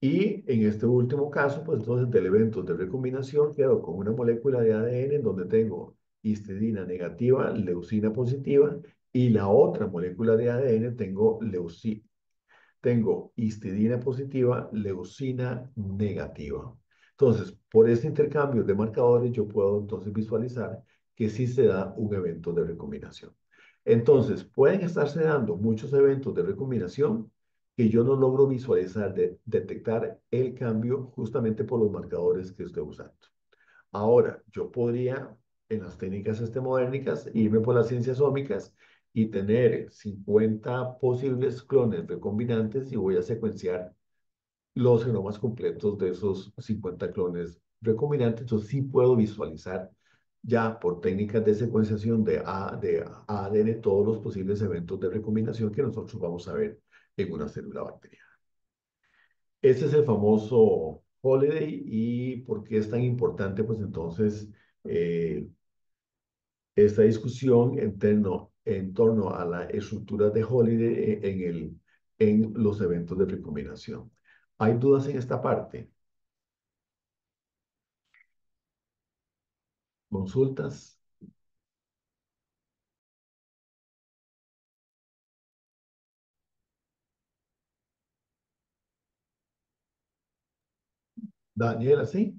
Y en este último caso, pues entonces del evento de recombinación quedo con una molécula de ADN en donde tengo histidina negativa, leucina positiva, y la otra molécula de ADN tengo histidina positiva, leucina negativa. Entonces, por este intercambio de marcadores, yo puedo entonces visualizar que sí se da un evento de recombinación. Entonces, pueden estarse dando muchos eventos de recombinación que yo no logro visualizar, detectar el cambio justamente por los marcadores que estoy usando. Ahora, yo podría, en las técnicas modernas, irme por las ciencias ómicas y tener 50 posibles clones recombinantes y voy a secuenciar los genomas completos de esos 50 clones recombinantes. Entonces, sí puedo visualizar ya por técnicas de secuenciación de ADN todos los posibles eventos de recombinación que nosotros vamos a ver en una célula bacteriana. Ese es el famoso Holiday y por qué es tan importante, pues entonces, eh, esta discusión en torno a la estructura de Holiday en los eventos de recombinación. ¿Hay dudas en esta parte? ¿Consultas? Daniela, ¿sí?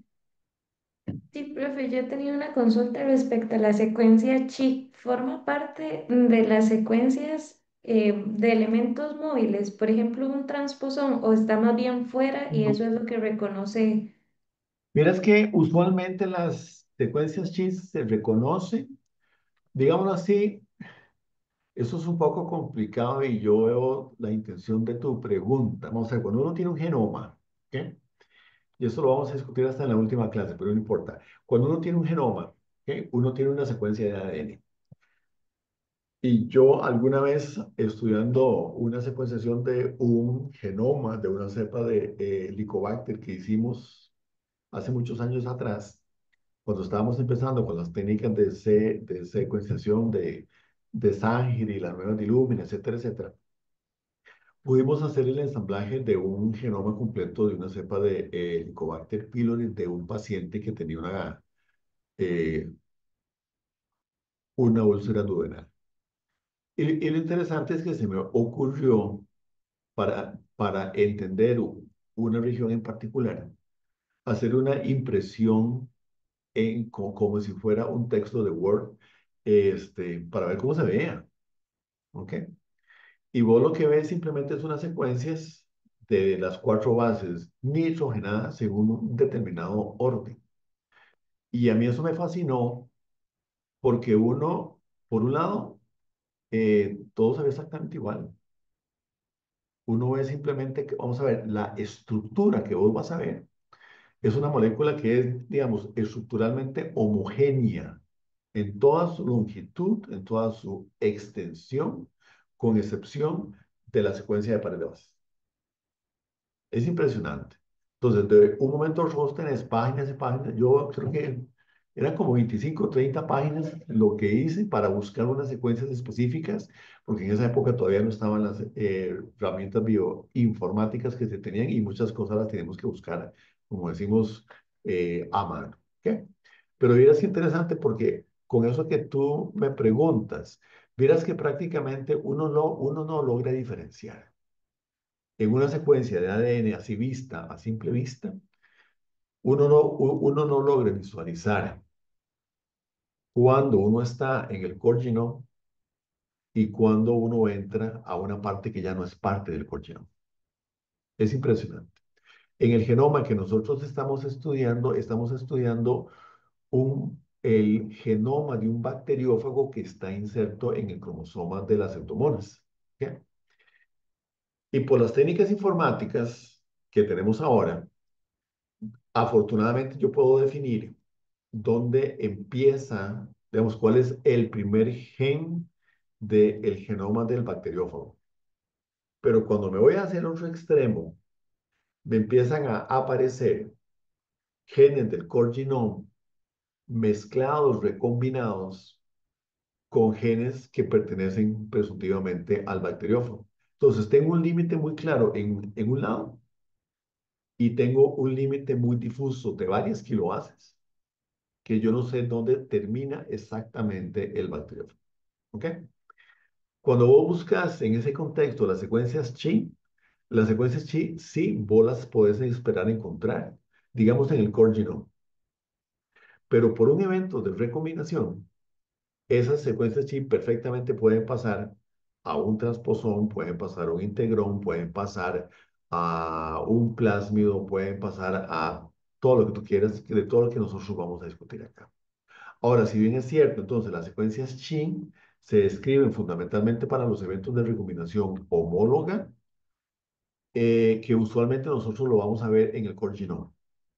Sí, profe, yo tenía una consulta respecto a la secuencia CHI. ¿Forma parte de las secuencias de elementos móviles, por ejemplo, un transposón, o está más bien fuera y eso es lo que reconoce. Miras que usualmente las secuencias chis se reconocen, digámoslo así, eso es un poco complicado y yo veo la intención de tu pregunta. Vamos a ver, cuando uno tiene un genoma, ¿ok? Y eso lo vamos a discutir hasta en la última clase, pero no importa. Cuando uno tiene un genoma, ¿ok? Uno tiene una secuencia de ADN. Y yo alguna vez estudiando una secuenciación de un genoma, de una cepa de Helicobacter que hicimos hace muchos años atrás, cuando estábamos empezando con las técnicas de secuenciación de Sanger y las nuevas de Illumina, etcétera, etcétera, pudimos hacer el ensamblaje de un genoma completo de una cepa de Helicobacter pylori de un paciente que tenía eh, una úlcera duodenal. Y lo interesante es que se me ocurrió para entender una región en particular, hacer una impresión como si fuera un texto de Word, para ver cómo se vea, ¿ok? Y vos lo que ves simplemente es unas secuencias de las cuatro bases nitrogenadas según un determinado orden. Y a mí eso me fascinó porque por un lado, todo se ve exactamente igual. Uno ve simplemente que, vamos a ver, la estructura que vos vas a ver es una molécula que es, digamos, estructuralmente homogénea en toda su longitud, en toda su extensión, con excepción de la secuencia de pares de bases. Es impresionante. Entonces, de un momento a otro vos tenés páginas y páginas. Yo creo que eran como 25 o 30 páginas lo que hice para buscar unas secuencias específicas, porque en esa época todavía no estaban las herramientas bioinformáticas que se tenían y muchas cosas las teníamos que buscar, como decimos, a mano. ¿Ok? Pero miras interesante porque con eso que tú me preguntas, miras que prácticamente uno no logra diferenciar en una secuencia de ADN así vista, a simple vista, uno no logra visualizar cuando uno está en el core genome y cuando uno entra a una parte que ya no es parte del core genome. Es impresionante. En el genoma que nosotros estamos estudiando el genoma de un bacteriófago que está inserto en el cromosoma de las pseudomonas. ¿Ok? Y por las técnicas informáticas que tenemos ahora, afortunadamente yo puedo definir dónde empieza, digamos, cuál es el primer gen del genoma del bacteriófago. Pero cuando me voy hacia el otro extremo, me empiezan a aparecer genes del core genome mezclados, recombinados con genes que pertenecen presuntivamente al bacteriófago. Entonces, tengo un límite muy claro en un lado y tengo un límite muy difuso de varias kilobases que yo no sé dónde termina exactamente el bacteriófago. ¿Ok? Cuando vos buscas en ese contexto las secuencias chi sí vos las podés esperar encontrar, digamos en el core genome. Pero por un evento de recombinación, esas secuencias chi perfectamente pueden pasar a un transposón, pueden pasar a un integrón, pueden pasar a un plásmido, pueden pasar a todo lo que tú quieras, de todo lo que nosotros vamos a discutir acá. Ahora, si bien es cierto, entonces las secuencias Shin se describen fundamentalmente para los eventos de recombinación homóloga, que usualmente nosotros lo vamos a ver en el core genome.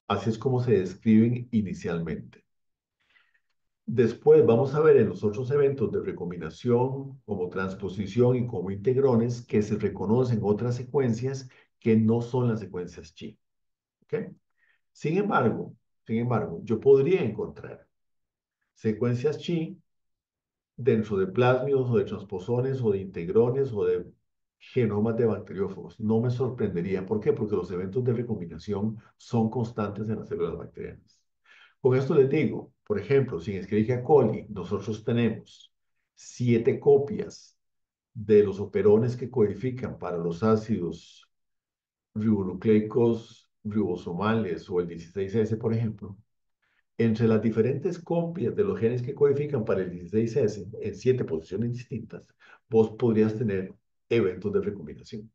Así es como se describen inicialmente. Después vamos a ver en los otros eventos de recombinación, como transposición y como integrones, que se reconocen otras secuencias que no son las secuencias Chi. ¿Ok? Sin embargo, yo podría encontrar secuencias Chi dentro de plásmidos o de transposones o de integrones o de genomas de bacteriófagos. No me sorprendería. ¿Por qué? Porque los eventos de recombinación son constantes en las células bacterianas. Con esto les digo, por ejemplo, si en Escherichia coli nosotros tenemos 7 copias de los operones que codifican para los ácidos ribonucleicos ribosomales o el 16S, por ejemplo, Entre las diferentes copias de los genes que codifican para el 16S en 7 posiciones distintas, vos podrías tener eventos de recombinación.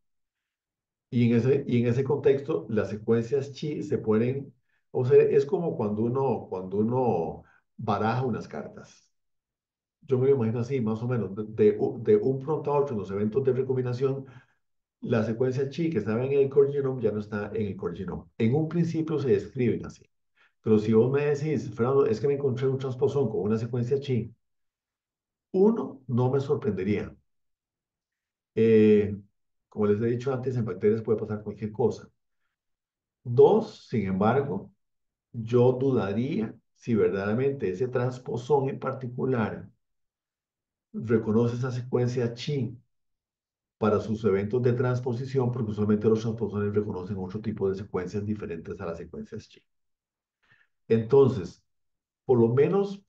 Y en ese contexto, las secuencias chi se pueden, o sea, es como cuando uno baraja unas cartas. Yo me lo imagino así, más o menos, de un pronto a otro en los eventos de recombinación, la secuencia chi que estaba en el core genome ya no está en el core genome. En un principio se describen así. Pero si vos me decís, Fernando, es que me encontré un transposón con una secuencia chi, uno, no me sorprendería. Eh, Como les he dicho antes, en bacterias puede pasar cualquier cosa. Dos, sin embargo, yo dudaría si verdaderamente ese transposón en particular reconoce esa secuencia chi para sus eventos de transposición, porque usualmente los transposones reconocen otro tipo de secuencias diferentes a las secuencias chi. Entonces, por lo menos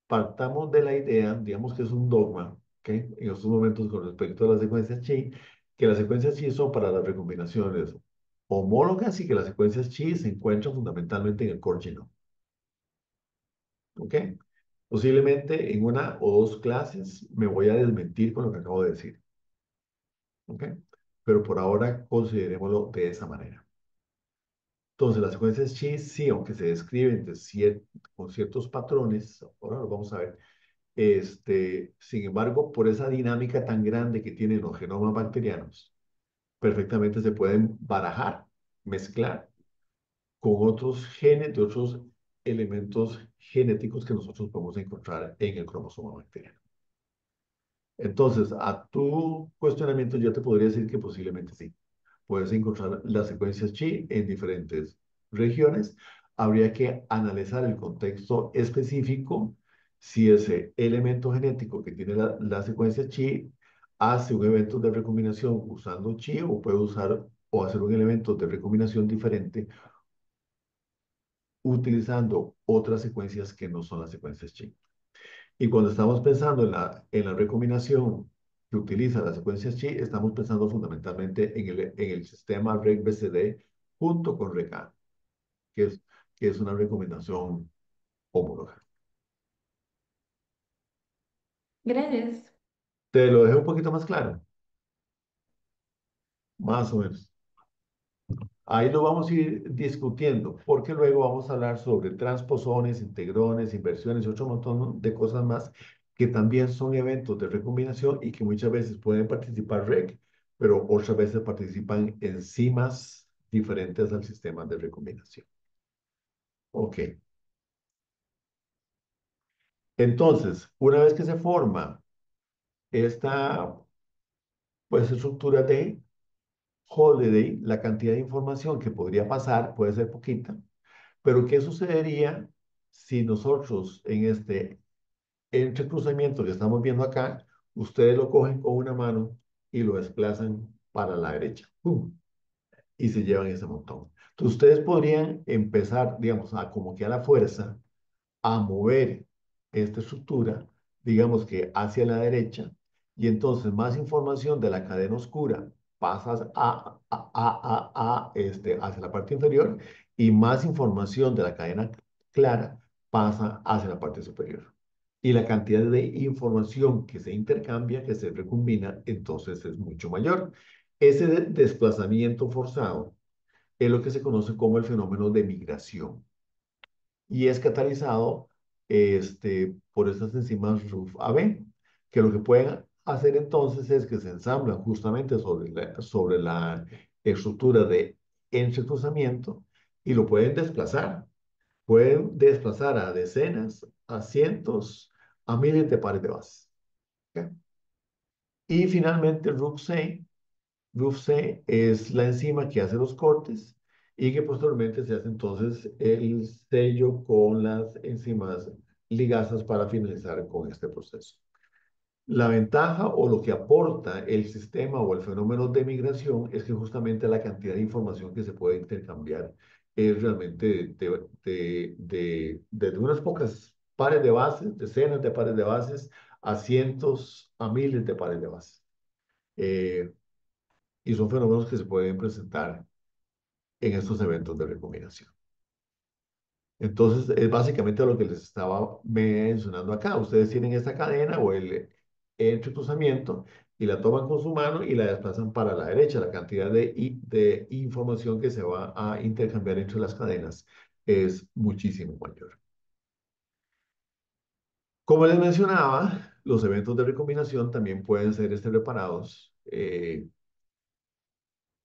partamos de la idea, digamos que es un dogma, ¿ok? En estos momentos con respecto a las secuencias chi, que las secuencias chi son para las recombinaciones homólogas y que las secuencias chi se encuentran fundamentalmente en el core genome, ¿ok? Posiblemente en una o dos clases me voy a desmentir con lo que acabo de decir, ¿ok? Pero por ahora considerémoslo de esa manera. Entonces, las secuencias chi, sí, aunque se describen con ciertos patrones, ahora lo vamos a ver. Sin embargo, por esa dinámica tan grande que tienen los genomas bacterianos, perfectamente se pueden barajar, mezclar con otros genes de otros elementos genéticos que nosotros podemos encontrar en el cromosoma bacteriano. Entonces, a tu cuestionamiento yo te podría decir que posiblemente sí. Puedes encontrar las secuencias chi en diferentes regiones. Habría que analizar el contexto específico, si ese elemento genético que tiene la secuencia chi hace un evento de recombinación usando chi o puede usar o hacer un elemento de recombinación diferente utilizando otras secuencias que no son las secuencias chi. Y cuando estamos pensando en la recombinación que utiliza las secuencias chi, estamos pensando fundamentalmente en el sistema REC-BCD junto con RECA, que es, que es una recombinación homóloga. Gracias. Te lo dejé un poquito más claro, más o menos. Ahí lo vamos a ir discutiendo, porque luego vamos a hablar sobre transposones, integrones, inversiones y otro montón de cosas más que también son eventos de recombinación y que muchas veces pueden participar REC, pero otras veces participan enzimas diferentes al sistema de recombinación. Ok, entonces, una vez que se forma esta pues, estructura de Holiday, la cantidad de información que podría pasar puede ser poquita. Pero ¿qué sucedería si nosotros en este entrecruzamiento que estamos viendo acá, ustedes lo cogen con una mano y lo desplazan para la derecha? ¡Pum! Y se llevan ese montón. Entonces ustedes podrían empezar, digamos, a como que a la fuerza, a mover esta estructura, digamos que hacia la derecha, y entonces más información de la cadena oscura pasa hacia la parte inferior y más información de la cadena clara pasa hacia la parte superior. Y la cantidad de información que se intercambia, que se recombina, entonces es mucho mayor. Ese desplazamiento forzado es lo que se conoce como el fenómeno de migración y es catalizado por estas enzimas RUF-AB, que lo que pueden hacer entonces es que se ensamblan justamente sobre la estructura de entrecruzamiento y lo pueden desplazar. Pueden desplazar a decenas, a cientos, a miles de pares de bases. ¿Ok? Y finalmente el RUF-C RUF-C es la enzima que hace los cortes y que posteriormente se hace entonces el sello con las enzimas ligasas para finalizar con este proceso. La ventaja o lo que aporta el sistema o el fenómeno de migración es que justamente la cantidad de información que se puede intercambiar es realmente desde unas pocas pares de bases, decenas de pares de bases, a cientos, a miles de pares de bases. Eh, y son fenómenos que se pueden presentar en estos eventos de recombinación. Entonces, es básicamente lo que les estaba mencionando acá. Ustedes tienen esta cadena o el entrecruzamiento y la toman con su mano y la desplazan para la derecha. La cantidad de información que se va a intercambiar entre las cadenas es muchísimo mayor. Como les mencionaba, los eventos de recombinación también pueden ser reparados,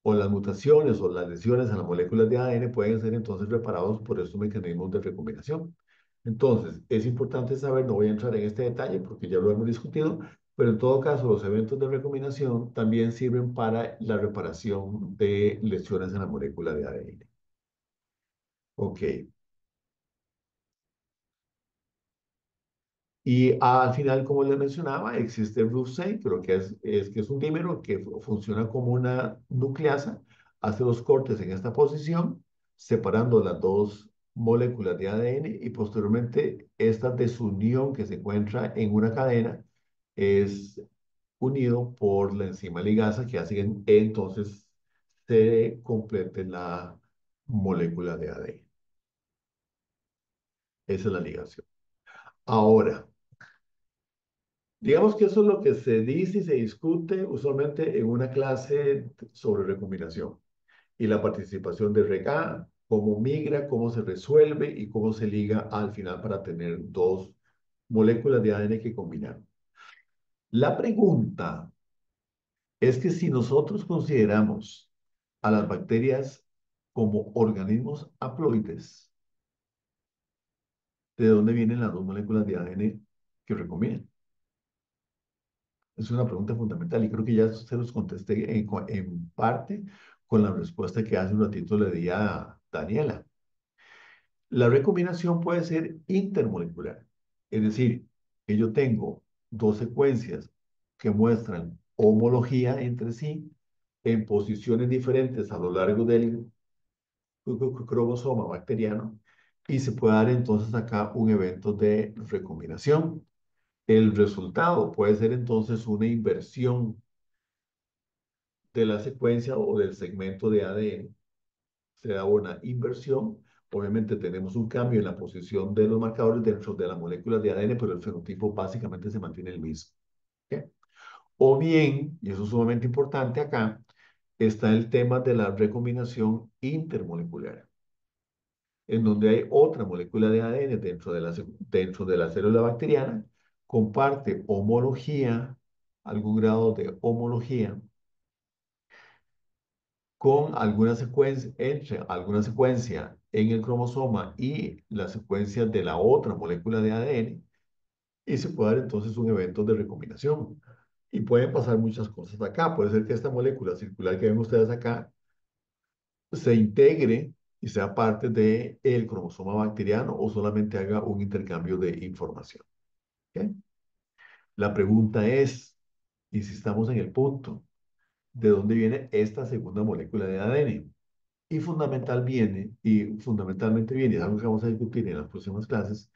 o las mutaciones o las lesiones a las moléculas de ADN pueden ser entonces reparados por estos mecanismos de recombinación. Entonces, es importante saber, no voy a entrar en este detalle porque ya lo hemos discutido, pero en todo caso, los eventos de recombinación también sirven para la reparación de lesiones en la molécula de ADN. Ok. Y al final, como les mencionaba, existe el RUF6, pero que es un dímero que funciona como una nucleasa, hace los cortes en esta posición, separando las dos moléculas de ADN y posteriormente esta desunión que se encuentra en una cadena es unido por la enzima ligasa que hace que entonces se complete la molécula de ADN. Esa es la ligación. Ahora, digamos que eso es lo que se dice y se discute usualmente en una clase sobre recombinación y la participación de RECA, cómo migra, cómo se resuelve y cómo se liga al final para tener dos moléculas de ADN que combinar. La pregunta es que si nosotros consideramos a las bacterias como organismos haploides, ¿de dónde vienen las dos moléculas de ADN que recombinan? Es una pregunta fundamental y creo que ya se los contesté en parte con la respuesta que hace un ratito le di a Daniela. La recombinación puede ser intermolecular, es decir, que yo tengo dos secuencias que muestran homología entre sí en posiciones diferentes a lo largo del cromosoma bacteriano y se puede dar entonces acá un evento de recombinación. El resultado puede ser entonces una inversión de la secuencia o del segmento de ADN. Se da una inversión. Obviamente tenemos un cambio en la posición de los marcadores dentro de las moléculas de ADN, pero el fenotipo básicamente se mantiene el mismo. ¿Ok? O bien, y eso es sumamente importante acá, está el tema de la recombinación intermolecular, en donde hay otra molécula de ADN dentro de la célula bacteriana, comparte homología, algún grado de homología con alguna secuencia, entre alguna secuencia en el cromosoma y la secuencia de la otra molécula de ADN, y se puede dar entonces un evento de recombinación. Y pueden pasar muchas cosas acá. Puede ser que esta molécula circular que ven ustedes acá se integre y sea parte del cromosoma bacteriano o solamente haga un intercambio de información. ¿Ok? La pregunta es, y si estamos en el punto, ¿de dónde viene esta segunda molécula de ADN? Y fundamentalmente viene, y es algo que vamos a discutir en las próximas clases,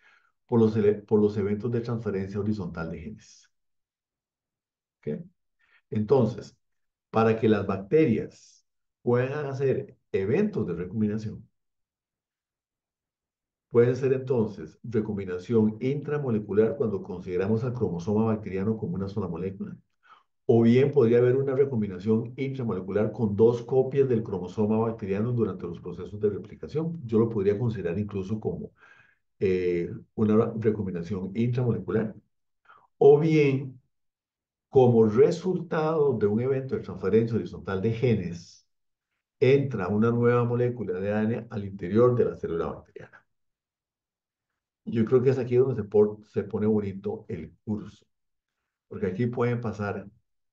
por los eventos de transferencia horizontal de genes. ¿Ok? Entonces, para que las bacterias puedan hacer eventos de recombinación, pueden ser entonces recombinación intramolecular cuando consideramos al cromosoma bacteriano como una sola molécula, o bien podría haber una recombinación intramolecular con dos copias del cromosoma bacteriano durante los procesos de replicación. Yo lo podría considerar incluso como una recombinación intramolecular, o bien como resultado de un evento de transferencia horizontal de genes, entra una nueva molécula de ADN al interior de la célula bacteriana. Yo creo que es aquí donde se pone bonito el curso, porque aquí pueden pasar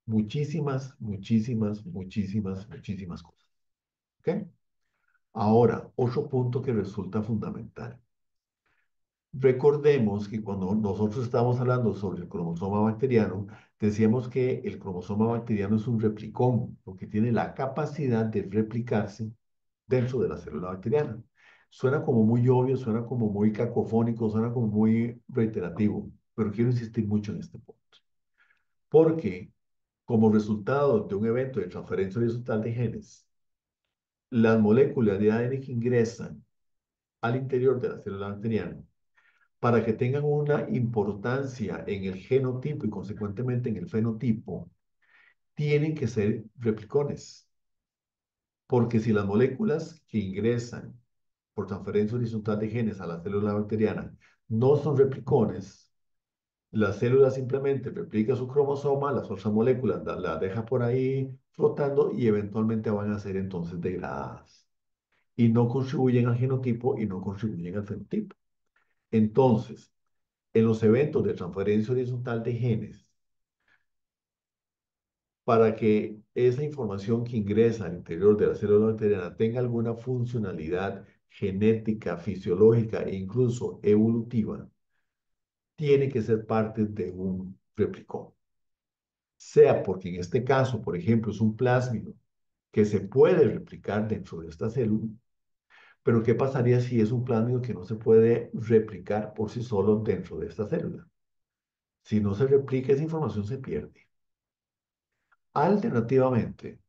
muchísimas cosas. ¿Ok? Ahora, otro punto que resulta fundamental. Recordemos que cuando nosotros estamos hablando sobre el cromosoma bacteriano, decíamos que el cromosoma bacteriano es un replicón, porque tiene la capacidad de replicarse dentro de la célula bacteriana. Suena como muy obvio, suena como muy cacofónico, suena como muy reiterativo, pero quiero insistir mucho en este punto. Porque como resultado de un evento de transferencia horizontal de genes, las moléculas de ADN que ingresan al interior de la célula bacteriana, para que tengan una importancia en el genotipo y consecuentemente en el fenotipo, tienen que ser replicones. Porque si las moléculas que ingresan por transferencia horizontal de genes a la célula bacteriana no son replicones, la célula simplemente replica su cromosoma, las otras moléculas la deja por ahí flotando y eventualmente van a ser entonces degradadas. Y no contribuyen al genotipo y no contribuyen al fenotipo. Entonces, en los eventos de transferencia horizontal de genes, para que esa información que ingresa al interior de la célula bacteriana tenga alguna funcionalidad genética, fisiológica e incluso evolutiva, tiene que ser parte de un replicón. Sea porque en este caso, por ejemplo, es un plásmido que se puede replicar dentro de esta célula, pero ¿qué pasaría si es un plásmido que no se puede replicar por sí solo dentro de esta célula? Si no se replica, esa información se pierde. Alternativamente,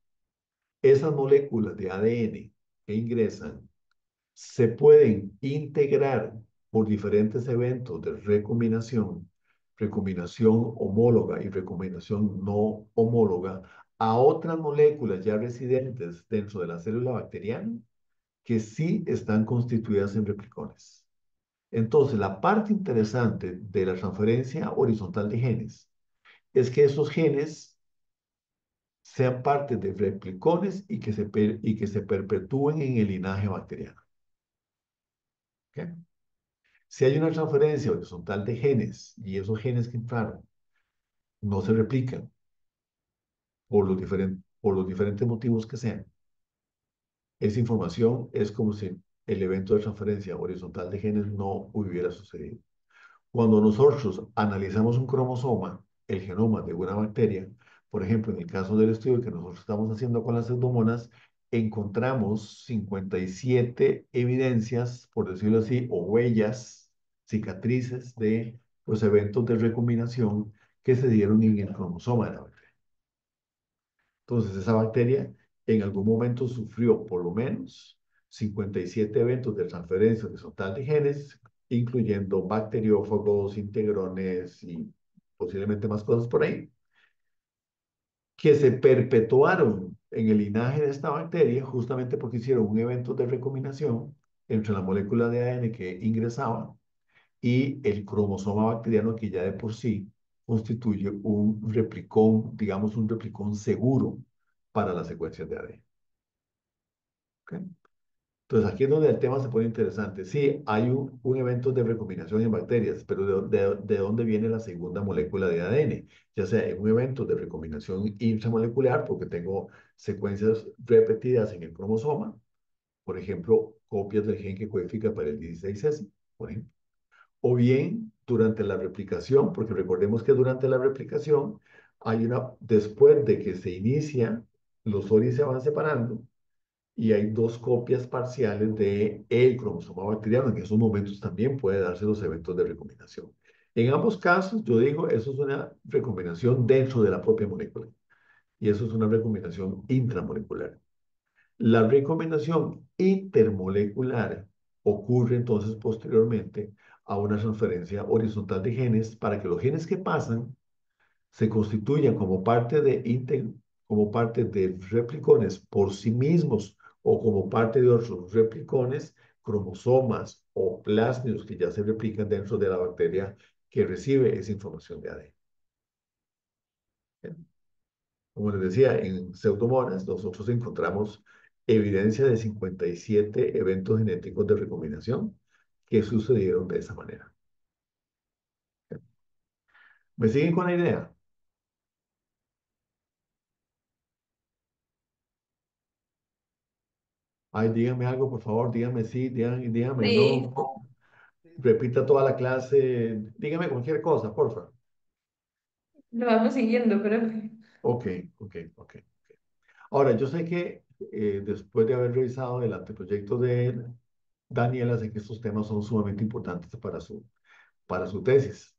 esas moléculas de ADN que ingresan se pueden integrar por diferentes eventos de recombinación, recombinación homóloga y recombinación no homóloga, a otras moléculas ya residentes dentro de la célula bacteriana que sí están constituidas en replicones. Entonces, la parte interesante de la transferencia horizontal de genes es que esos genes sean parte de replicones y que se perpetúen en el linaje bacteriano. ¿Ok? Si hay una transferencia horizontal de genes y esos genes que entraron no se replican por los diferentes motivos que sean, esa información es como si el evento de transferencia horizontal de genes no hubiera sucedido. Cuando nosotros analizamos un cromosoma, el genoma de una bacteria, por ejemplo, en el caso del estudio que nosotros estamos haciendo con las pseudomonas, encontramos 57 evidencias, por decirlo así, o huellas, cicatrices de los eventos de recombinación que se dieron en el cromosoma de la bacteria. Entonces, esa bacteria en algún momento sufrió por lo menos 57 eventos de transferencia horizontal de genes, incluyendo bacteriófagos, integrones y posiblemente más cosas por ahí, que se perpetuaron en el linaje de esta bacteria justamente porque hicieron un evento de recombinación entre la molécula de ADN que ingresaba y el cromosoma bacteriano que ya de por sí constituye un replicón, digamos un replicón seguro para las secuencias de ADN. ¿Ok? Entonces aquí es donde el tema se pone interesante. Sí, hay un evento de recombinación en bacterias, pero de dónde viene la segunda molécula de ADN? Ya sea en un evento de recombinación intramolecular, porque tengo secuencias repetidas en el cromosoma, por ejemplo, copias del gen que codifica para el 16S, por ejemplo. O bien durante la replicación, porque recordemos que durante la replicación después de que se inicia, los oris se van separando y hay dos copias parciales de el cromosoma bacteriano. En esos momentos también puede darse los eventos de recombinación. En ambos casos, yo digo, eso es una recombinación dentro de la propia molécula y eso es una recombinación intramolecular. La recombinación intermolecular ocurre entonces posteriormente a una transferencia horizontal de genes para que los genes que pasan se constituyan como parte de replicones por sí mismos o como parte de otros replicones, cromosomas o plásmidos que ya se replican dentro de la bacteria que recibe esa información de ADN. Como les decía, en Pseudomonas nosotros encontramos evidencia de 57 eventos genéticos de recombinación que sucedieron de esa manera. ¿Me siguen con la idea? Ay, díganme algo, por favor, díganme sí, díganme Sí, no. Repita toda la clase, dígame cualquier cosa, por favor. lo vamos siguiendo, pero Ok, ok. Ahora, yo sé que después de haber revisado el anteproyecto de Daniela, sé que estos temas son sumamente importantes para su tesis.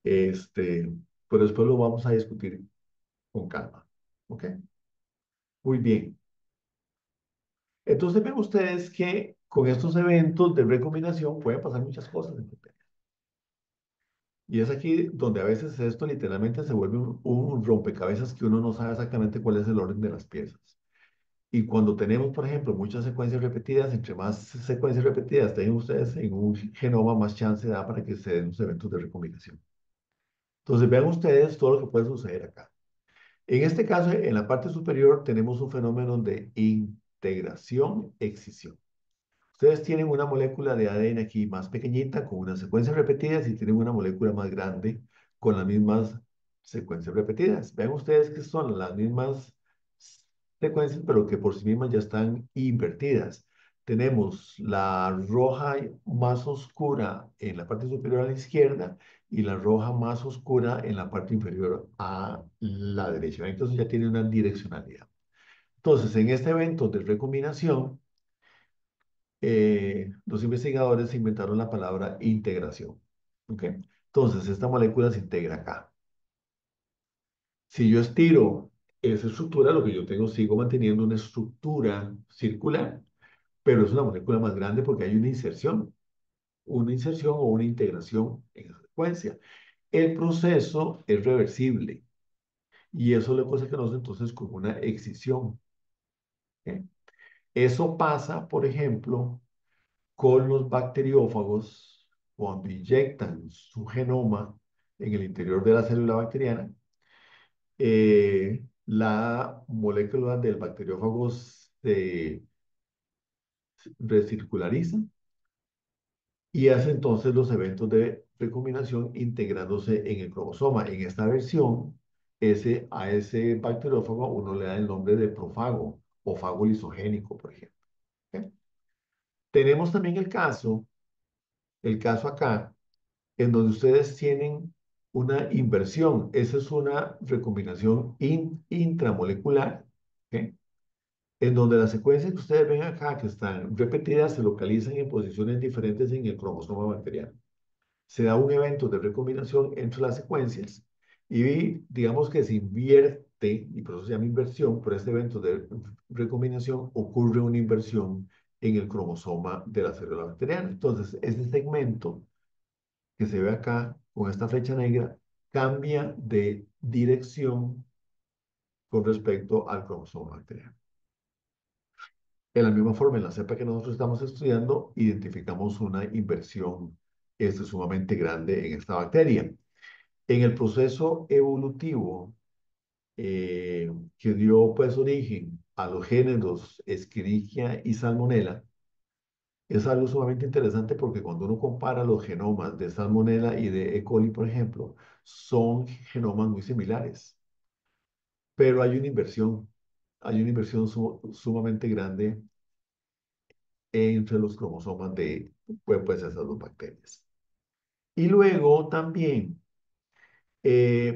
Este, pero después lo vamos a discutir con calma. ¿Ok? Muy bien. Entonces ven ustedes que Con estos eventos de recombinación pueden pasar muchas cosas en proteínas. Y es aquí donde a veces esto literalmente se vuelve un rompecabezas que uno no sabe exactamente cuál es el orden de las piezas. Y cuando tenemos, por ejemplo, muchas secuencias repetidas, entre más secuencias repetidas tengan ustedes en un genoma, más chance da para que se den los eventos de recombinación. Entonces, vean ustedes todo lo que puede suceder acá. En este caso, en la parte superior tenemos un fenómeno de integración-excisión. Ustedes tienen una molécula de ADN aquí más pequeñita con unas secuencias repetidas y tienen una molécula más grande con las mismas secuencias repetidas. Vean ustedes que son las mismas secuencias, pero que por sí mismas ya están invertidas. Tenemos la roja más oscura en la parte superior a la izquierda y la roja más oscura en la parte inferior a la derecha. Entonces ya tiene una direccionalidad. Entonces, en este evento de recombinación, los investigadores inventaron la palabra integración. ¿Ok? Entonces, esta molécula se integra acá. Si yo estiro esa estructura, lo que yo tengo, sigo manteniendo una estructura circular, pero es una molécula más grande porque hay una inserción o una integración en la secuencia. El proceso es reversible y eso lo se conoce entonces como una excisión. ¿Ok? Eso pasa, por ejemplo, con los bacteriófagos cuando inyectan su genoma en el interior de la célula bacteriana. La molécula del bacteriófago se recirculariza y hace entonces los eventos de recombinación integrándose en el cromosoma. En esta versión, a ese bacteriófago uno le da el nombre de profago o fago lisogénico, por ejemplo. ¿Ok? Tenemos también el caso acá, en donde ustedes tienen una inversión. Esa es una recombinación intramolecular, ¿ok? En donde las secuencias que ustedes ven acá, que están repetidas, se localizan en posiciones diferentes en el cromosoma bacteriano. Se da un evento de recombinación entre las secuencias y digamos que se invierte, y por eso se llama inversión, por este evento de recombinación ocurre una inversión en el cromosoma de la célula bacteriana. Entonces, ese segmento que se ve acá con esta flecha negra cambia de dirección con respecto al cromosoma bacteriano. De la misma forma, en la cepa que nosotros estamos estudiando, identificamos una inversión sumamente grande en esta bacteria. En el proceso evolutivo que dio pues origen a los géneros Escherichia y Salmonella, es algo sumamente interesante porque cuando uno compara los genomas de Salmonella y de E. coli, por ejemplo, son genomas muy similares, pero hay una inversión sumamente grande entre los cromosomas de pues, esas dos bacterias. Y luego también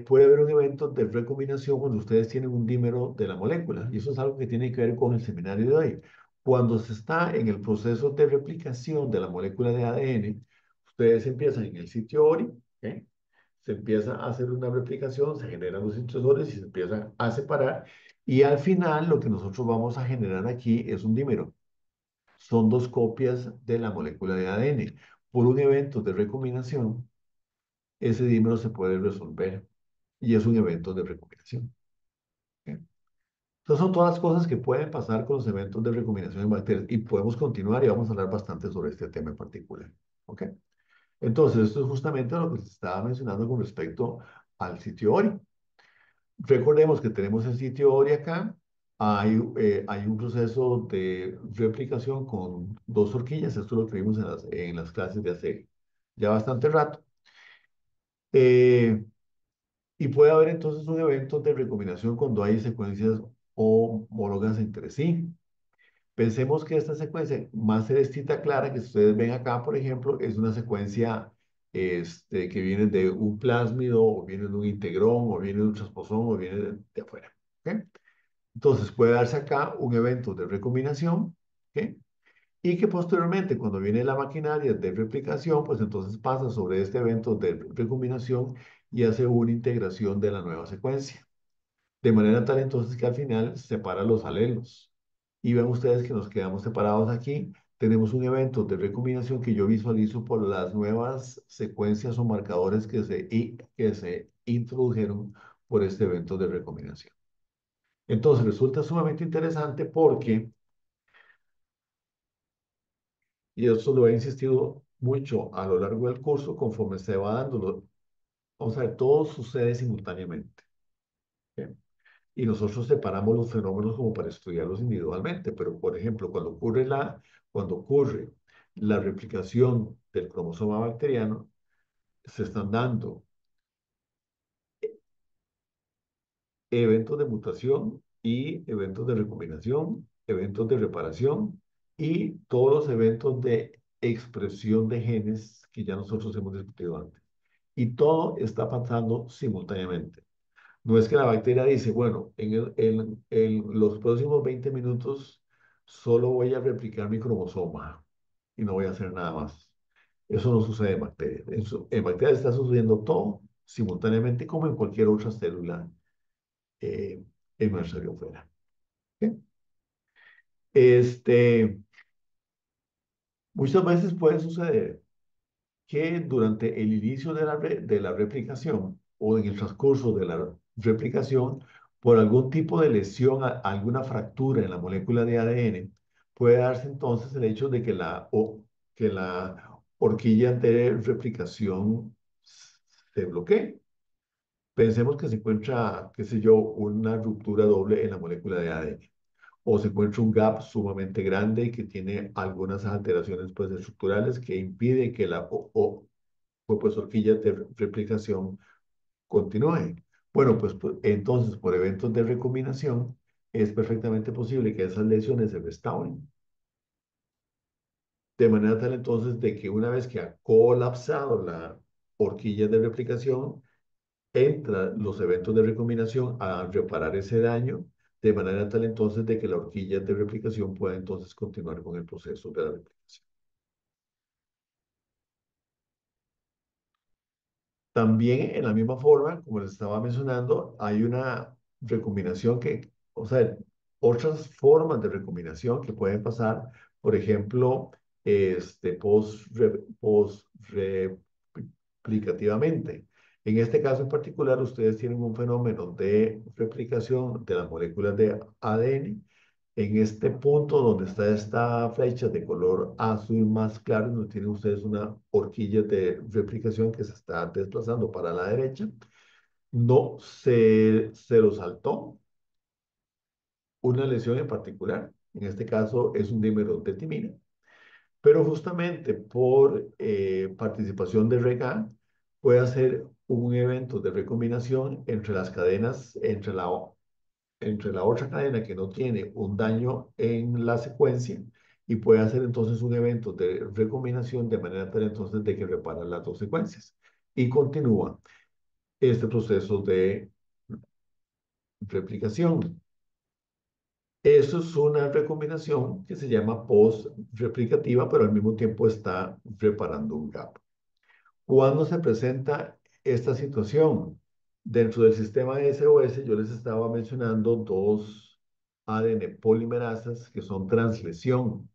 puede haber un evento de recombinación cuando ustedes tienen un dímero de la molécula, y eso es algo que tiene que ver con el seminario de hoy. Cuando se está en el proceso de replicación de la molécula de ADN, ustedes empiezan en el sitio ORI, ¿ok? Se empieza a hacer una replicación, se generan los intrusores y se empiezan a separar, y al final lo que nosotros vamos a generar aquí es un dímero. Son dos copias de la molécula de ADN. Por un evento de recombinación, ese dímero se puede resolver y es un evento de recombinación. ¿Ok? Entonces son todas las cosas que pueden pasar con los eventos de recombinación en bacterias y podemos continuar y vamos a hablar bastante sobre este tema en particular. ¿Ok? Entonces, esto es justamente lo que se estaba mencionando con respecto al sitio ORI. Recordemos que tenemos el sitio ORI acá. Hay un proceso de replicación con dos horquillas. Esto lo que vimos en las clases de hace ya bastante rato. Eh, y puede haber entonces un evento de recombinación cuando hay secuencias homólogas entre sí. Pensemos que esta secuencia más celestita clara que ustedes ven acá, por ejemplo, es una secuencia que viene de un plásmido, o viene de un integrón, o viene de un transposón, o viene de afuera. ¿Ok? Entonces puede darse acá un evento de recombinación, ¿ok? Y que posteriormente, cuando viene la maquinaria de replicación, pues entonces pasa sobre este evento de recombinación y hace una integración de la nueva secuencia. De manera tal entonces que al final separa los alelos. Y ven ustedes que nos quedamos separados aquí tenemos un evento de recombinación que yo visualizo por las nuevas secuencias o marcadores que se introdujeron por este evento de recombinación. Entonces resulta sumamente interesante porque, y eso lo he insistido mucho a lo largo del curso, conforme se va dando, vamos a ver, todo sucede simultáneamente. ¿Ok? Y nosotros separamos los fenómenos como para estudiarlos individualmente, pero por ejemplo, cuando ocurre la replicación del cromosoma bacteriano, se están dando eventos de mutación y eventos de recombinación, eventos de reparación y todos los eventos de expresión de genes que ya nosotros hemos discutido antes. Y todo está pasando simultáneamente. No es que la bacteria dice, bueno, en los próximos 20 minutos solo voy a replicar mi cromosoma y no voy a hacer nada más. Eso no sucede en bacterias. En bacterias está sucediendo todo simultáneamente como en cualquier otra célula eh, en nuestra biosfera. ¿Ok? Este, muchas veces puede suceder que durante el inicio de la replicación o en el transcurso de la replicación, por algún tipo de lesión, alguna fractura en la molécula de ADN, puede darse entonces el hecho de que la horquilla de replicación se bloquee. Pensemos que se encuentra, qué sé yo, una ruptura doble en la molécula de ADN o se encuentra un gap sumamente grande que tiene algunas alteraciones pues, estructurales que impide que pues, horquillas de replicación continúen. Bueno, entonces por eventos de recombinación es perfectamente posible que esas lesiones se restauren de manera tal entonces de que una vez que ha colapsado la horquilla de replicación, entran los eventos de recombinación a reparar ese daño de manera tal entonces de que la horquilla de replicación pueda entonces continuar con el proceso de la replicación. También en la misma forma, como les estaba mencionando, hay una recombinación o sea, otras formas de recombinación que pueden pasar, por ejemplo, post-replicativamente. En este caso en particular, ustedes tienen un fenómeno de replicación de las moléculas de ADN en este punto donde está esta flecha de color azul más claro, donde tienen ustedes una horquilla de replicación que se está desplazando para la derecha, no se lo saltó una lesión en particular. En este caso es un dímero de timina, pero justamente por participación de REGA puede hacer un evento de recombinación entre las cadenas, entre la otra cadena que no tiene un daño en la secuencia y puede hacer entonces un evento de recombinación de manera tal entonces de que repara las dos secuencias y continúa este proceso de replicación. Eso es una recombinación que se llama post-replicativa, pero al mismo tiempo está reparando un gap. ¿Cuándo se presenta esta situación? Dentro del sistema SOS, yo les estaba mencionando dos ADN polimerasas que son translesión.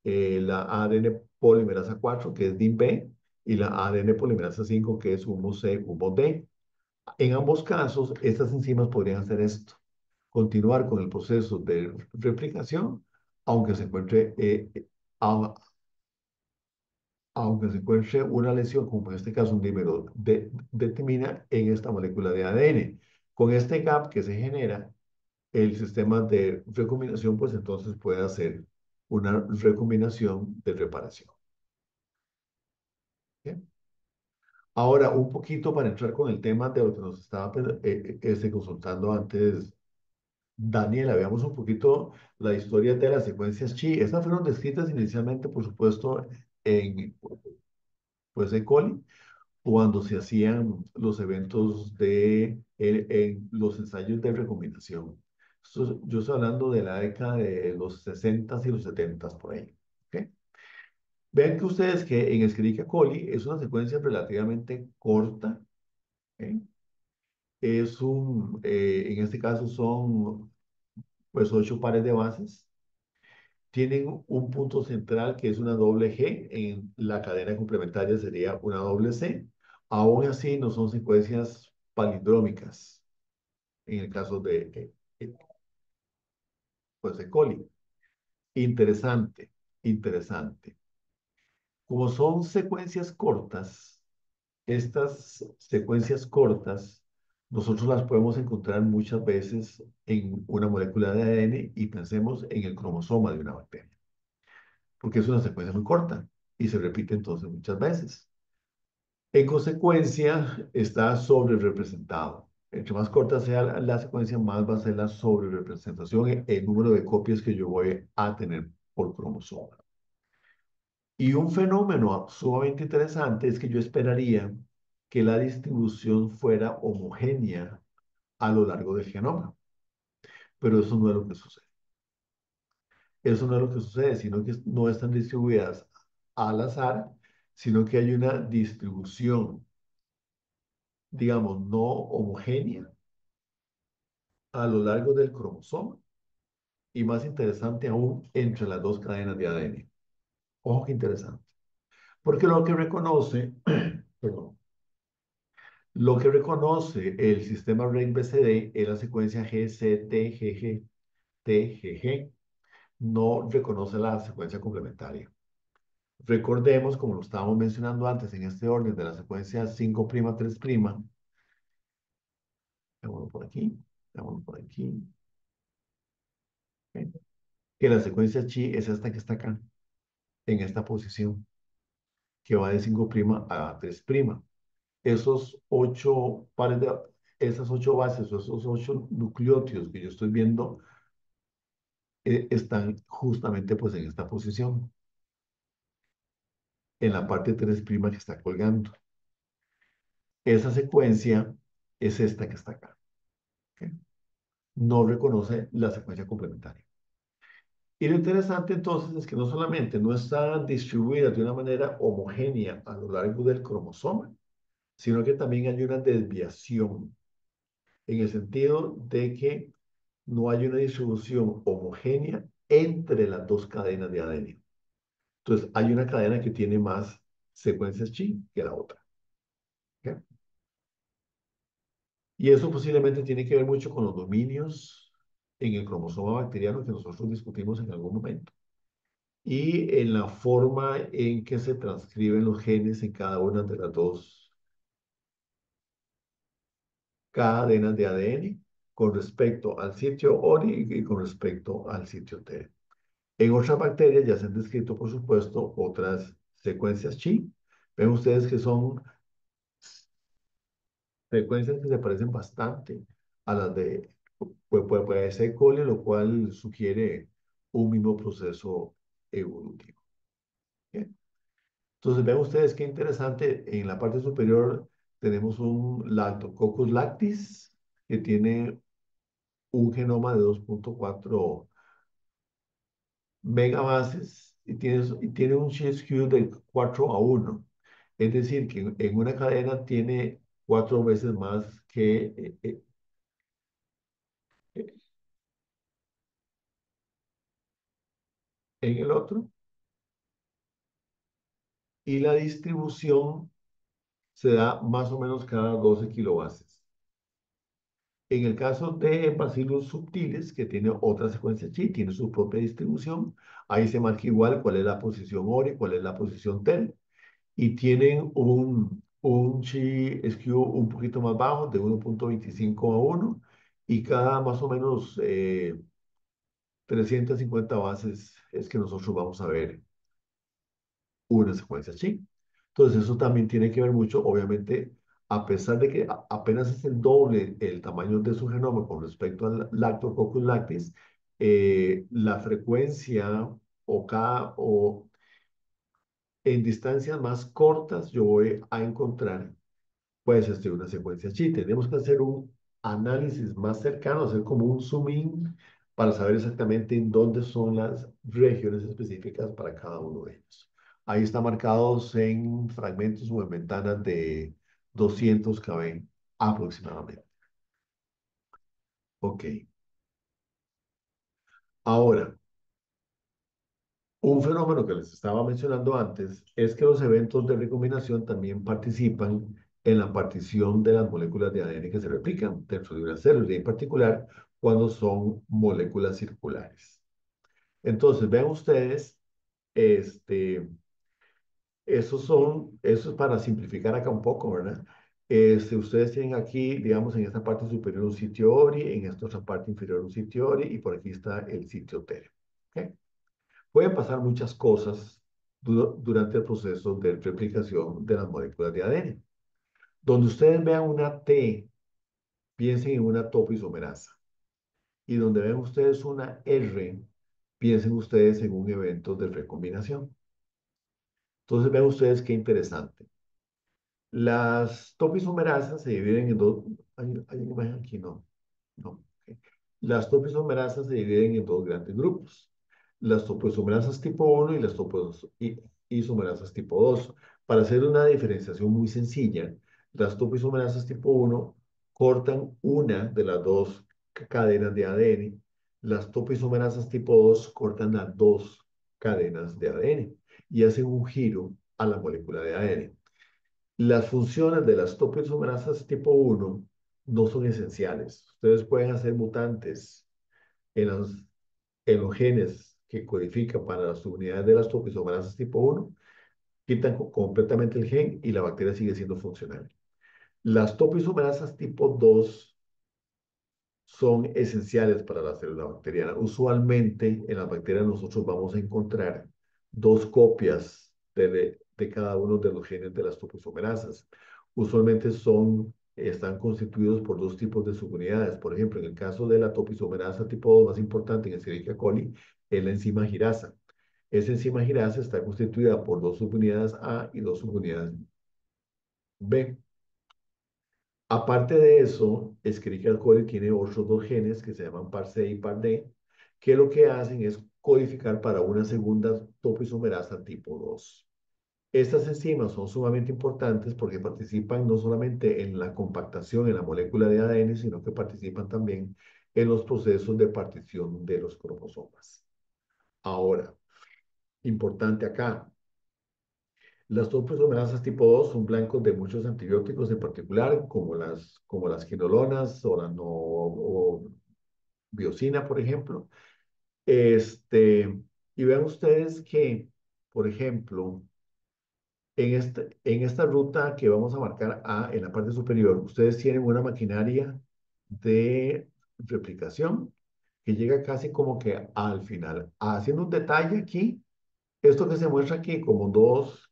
La ADN polimerasa 4, que es DIMB, y la ADN polimerasa 5, que es humo C, humo D. En ambos casos, estas enzimas podrían hacer esto, continuar con el proceso de replicación, aunque se encuentre a- aunque se encuentre una lesión, como en este caso un dímero de timina en esta molécula de ADN. Con este gap que se genera, el sistema de recombinación, pues entonces puede hacer una recombinación de reparación. ¿Bien? Ahora, un poquito para entrar con el tema de lo que nos estaba consultando antes Daniela, veamos un poquito la historia de las secuencias chi. Estas fueron descritas inicialmente, por supuesto, en, pues, en coli, cuando se hacían los eventos en los ensayos de recombinación. Yo estoy hablando de la década de los 60 y los 70 por ahí. ¿Ok? Vean que ustedes que en Escherichia coli es una secuencia relativamente corta. ¿Ok? En este caso son pues 8 pares de bases. tienen un punto central que es una doble G, en la cadena complementaria sería una doble C. Aún así, no son secuencias palindrómicas en el caso pues, de coli. Interesante, interesante. Como son secuencias cortas, estas secuencias cortas, nosotros las podemos encontrar muchas veces en una molécula de ADN y pensemos en el cromosoma de una bacteria, porque es una secuencia muy corta y se repite entonces muchas veces. En consecuencia, está sobre representado. Entre más corta sea la secuencia, más va a ser la sobre representación, el número de copias que yo voy a tener por cromosoma. Y un fenómeno sumamente interesante es que yo esperaría que la distribución fuera homogénea a lo largo del genoma, pero eso no es lo que sucede. Eso no es lo que sucede, sino que no están distribuidas al azar, sino que hay una distribución, digamos, no homogénea a lo largo del cromosoma y más interesante aún entre las dos cadenas de ADN. Ojo que interesante. Porque lo que reconoce, perdón, lo que reconoce el sistema REC-BCD es la secuencia GCTGG. No reconoce la secuencia complementaria. Recordemos, como lo estábamos mencionando antes, en este orden de la secuencia 5' 3', veámoslo por aquí, veámoslo por aquí, ¿ok? Que la secuencia chi es esta que está acá, en esta posición, que va de 5' a 3'. Esos ocho pares de, esas ocho bases o esos ocho nucleótidos que yo estoy viendo están justamente pues en esta posición, en la parte 3' que está colgando. Esa secuencia es esta que está acá. ¿Ok? No reconoce la secuencia complementaria. Y lo interesante entonces es que no solamente no está distribuida de una manera homogénea a lo largo del cromosoma, sino que también hay una desviación en el sentido de que no hay una distribución homogénea entre las dos cadenas de ADN. Entonces, hay una cadena que tiene más secuencias chi que la otra. ¿Ok? Y eso posiblemente tiene que ver mucho con los dominios en el cromosoma bacteriano que nosotros discutimos en algún momento y en la forma en que se transcriben los genes en cada una de las dos cadenas de ADN con respecto al sitio ORI y con respecto al sitio T. En otras bacterias ya se han descrito, por supuesto, otras secuencias chi. Ven ustedes que son frecuencias que se parecen bastante a las de puede ser coli, lo cual sugiere un mismo proceso evolutivo. Bien. Entonces, ven ustedes qué interesante, en la parte superior tenemos un Lactococcus lactis que tiene un genoma de 2.4 megabases y tiene un Q de 4 a 1. Es decir, que en una cadena tiene 4 veces más que eh, en el otro. Y la distribución se da más o menos cada 12 kilobases. En el caso de Bacillus subtilis, que tiene otra secuencia chi, tiene su propia distribución, ahí se marca igual cuál es la posición ORI, cuál es la posición TEL, y tienen un chi skew un poquito más bajo, de 1.25 a 1, y cada más o menos 350 bases es que nosotros vamos a ver una secuencia chi. Entonces, eso también tiene que ver mucho, obviamente, a pesar de que apenas es el doble el tamaño de su genoma con respecto al Lactococcus lactis, la frecuencia o en distancias más cortas yo voy a encontrar pues una secuencia chi. Tenemos que hacer un análisis más cercano, hacer como un zoom in para saber exactamente en dónde son las regiones específicas para cada uno de ellos. Ahí está marcados en fragmentos o en ventanas de 200 kb aproximadamente. Ok. Ahora, Un fenómeno que les estaba mencionando antes es que los eventos de recombinación también participan en la partición de las moléculas de ADN que se replican dentro de una célula, y en particular cuando son moléculas circulares. Entonces, vean ustedes, este, eso es para simplificar acá un poco, ¿verdad? Ustedes tienen aquí, digamos, en esta parte superior un sitio ORI, en esta otra parte inferior un sitio ORI, y por aquí está el sitio TERE. ¿Ok? Pueden pasar muchas cosas durante el proceso de replicación de las moléculas de ADN. Donde ustedes vean una T, piensen en una topoisomerasa. Y donde vean ustedes una R, piensen ustedes en un evento de recombinación. Entonces vean ustedes qué interesante. Las topoisomerasas se dividen en dos. ¿Hay una imagen aquí? No. No. Ok. Las topoisomerasas se dividen en dos grandes grupos. Las topoisomerasas tipo uno y las topoisomerasas tipo 2. Para hacer una diferenciación muy sencilla, las topoisomerasas tipo uno cortan una de las dos cadenas de ADN. Las topoisomerasas tipo 2 cortan las dos cadenas de ADN y hacen un giro a la molécula de ADN. Las funciones de las topoisomerasas tipo uno no son esenciales. Ustedes pueden hacer mutantes en los genes que codifican para las unidades de las topoisomerasas tipo uno, quitan completamente el gen y la bacteria sigue siendo funcional. Las topoisomerasas tipo 2 son esenciales para la célula bacteriana. Usualmente en las bacterias nosotros vamos a encontrar dos copias de cada uno de los genes de las topoisomerasas. Usualmente están constituidos por dos tipos de subunidades. Por ejemplo, en el caso de la topoisomerasa tipo 2 más importante en Escherichia coli, es la enzima girasa. Esa enzima girasa está constituida por dos subunidades A y dos subunidades B. Aparte de eso, Escherichia coli tiene otros dos genes que se llaman PAR-C y PAR-D, que lo que hacen es codificar para una segunda topoisomerasa tipo 2. Estas enzimas son sumamente importantes porque participan no solamente en la compactación en la molécula de ADN, sino que participan también en los procesos de partición de los cromosomas. Ahora, importante acá, las topoisomerasas tipo 2 son blancos de muchos antibióticos en particular, como las quinolonas o biosina, por ejemplo. Y vean ustedes que, por ejemplo, en esta ruta que vamos a marcar A en la parte superior, ustedes tienen una maquinaria de replicación que llega casi como que al final. Haciendo un detalle aquí, esto que se muestra aquí como dos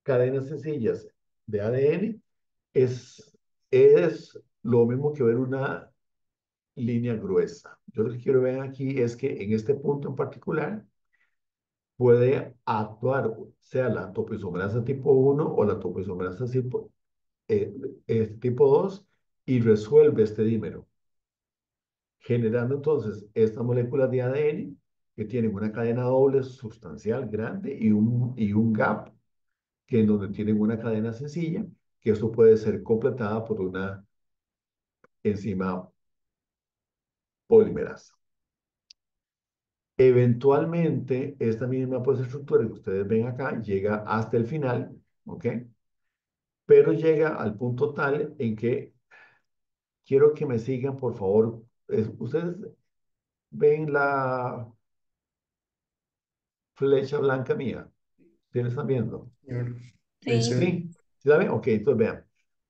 cadenas sencillas de ADN es lo mismo que ver una línea gruesa. Yo lo que quiero ver aquí es que en este punto en particular puede actuar, sea la topoisomerasa tipo uno o la topoisomerasa eh, tipo 2 y resuelve este dímero, generando entonces estas moléculas de ADN que tienen una cadena doble sustancial grande y un gap que en donde tienen una cadena sencilla, que esto puede ser completada por una enzima polimerasa. Eventualmente, esta misma pues, estructura que ustedes ven acá llega hasta el final, ¿ok? Pero llega al punto tal en que quiero que me sigan, por favor. Ustedes ven la flecha blanca mía. ¿Sí la están viendo? Señor, ahí se Sí. ve. ¿Sí? ¿Sí la ven? Ok, entonces vean.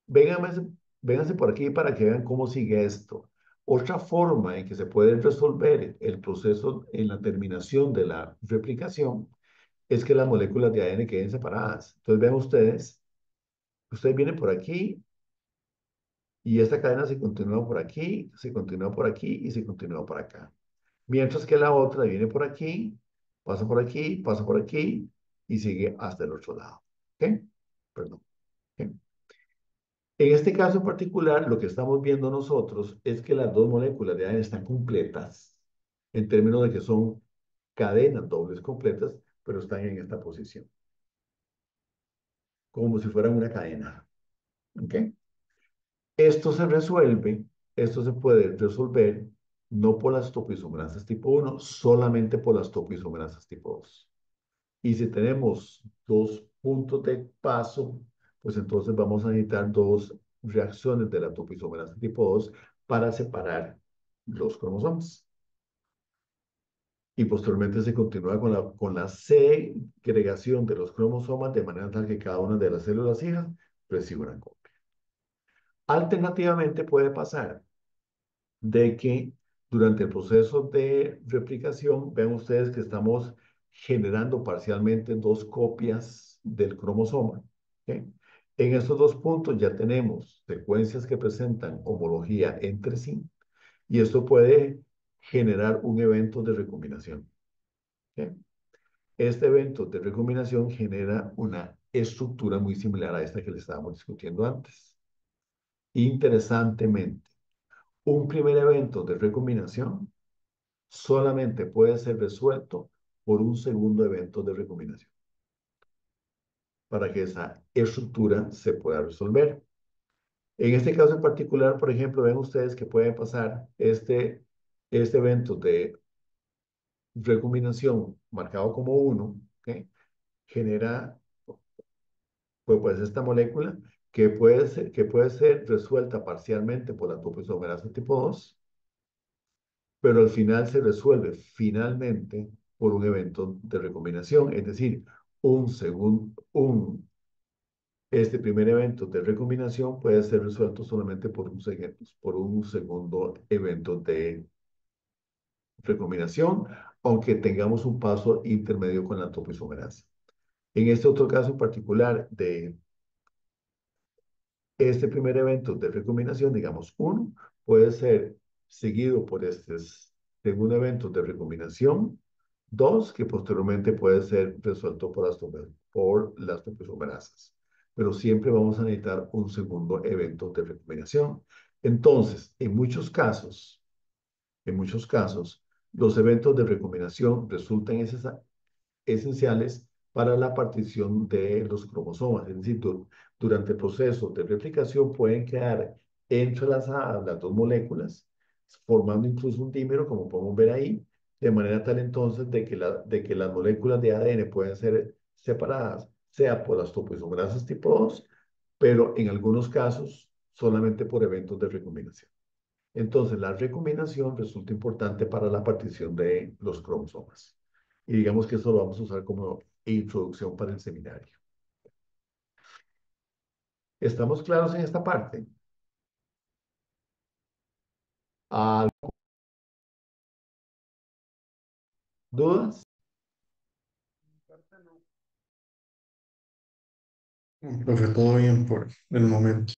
Vénganse, vénganse por aquí para que vean cómo sigue esto. Otra forma en que se puede resolver el proceso en la terminación de la replicación es que las moléculas de ADN queden separadas. Entonces vean ustedes vienen por aquí y esta cadena se continúa por aquí, se continúa por aquí y se continúa por acá. Mientras que la otra viene por aquí, pasa por aquí y sigue hasta el otro lado. ¿Ok? Perdón. ¿Ok? En este caso en particular, lo que estamos viendo nosotros es que las dos moléculas de ADN están completas, en términos de que son cadenas dobles completas, pero están en esta posición, como si fueran una cadena. ¿Ok? Esto se resuelve, esto se puede resolver no por las topoisomerasas tipo 1, solamente por las topoisomerasas tipo 2. Y si tenemos dos puntos de paso, pues entonces vamos a necesitar dos reacciones de la topoisomerasa tipo 2 para separar los cromosomas. Y posteriormente se continúa con la segregación de los cromosomas de manera tal que cada una de las células hijas reciba una copia. Alternativamente puede pasar de que durante el proceso de replicación, vean ustedes que estamos generando parcialmente dos copias del cromosoma. ¿Ok? En estos dos puntos ya tenemos secuencias que presentan homología entre sí y esto puede generar un evento de recombinación. ¿Ok? Este evento de recombinación genera una estructura muy similar a esta que le estábamos discutiendo antes. Interesantemente, un primer evento de recombinación solamente puede ser resuelto por un segundo evento de recombinación para que esa estructura se pueda resolver. En este caso en particular, por ejemplo, ven ustedes que puede pasar este evento de recombinación marcado como uno, ¿okay? Genera pues esta molécula que puede ser resuelta parcialmente por la topoisomerasa tipo 2, pero al final se resuelve finalmente por un evento de recombinación, es decir, este primer evento de recombinación puede ser resuelto solamente por un segundo evento de recombinación, aunque tengamos un paso intermedio con la topoisomerasa. En este otro caso en particular de este primer evento de recombinación, digamos uno, puede ser seguido por este segundo evento de recombinación, dos, que posteriormente puede ser resuelto por las topoisomerasas. Pero siempre vamos a necesitar un segundo evento de recombinación. Entonces, en muchos casos, los eventos de recombinación resultan esenciales para la partición de los cromosomas. Es decir, durante el proceso de replicación pueden quedar entrelazadas las dos moléculas, formando incluso un dímero, como podemos ver ahí, de manera tal entonces de que las moléculas de ADN pueden ser separadas, sea por las topoisomerasas tipo 2, pero en algunos casos solamente por eventos de recombinación. Entonces, la recombinación resulta importante para la partición de los cromosomas. Y digamos que eso lo vamos a usar como introducción para el seminario. ¿Estamos claros en esta parte? ¿Dudas? Profe, todo bien por el momento.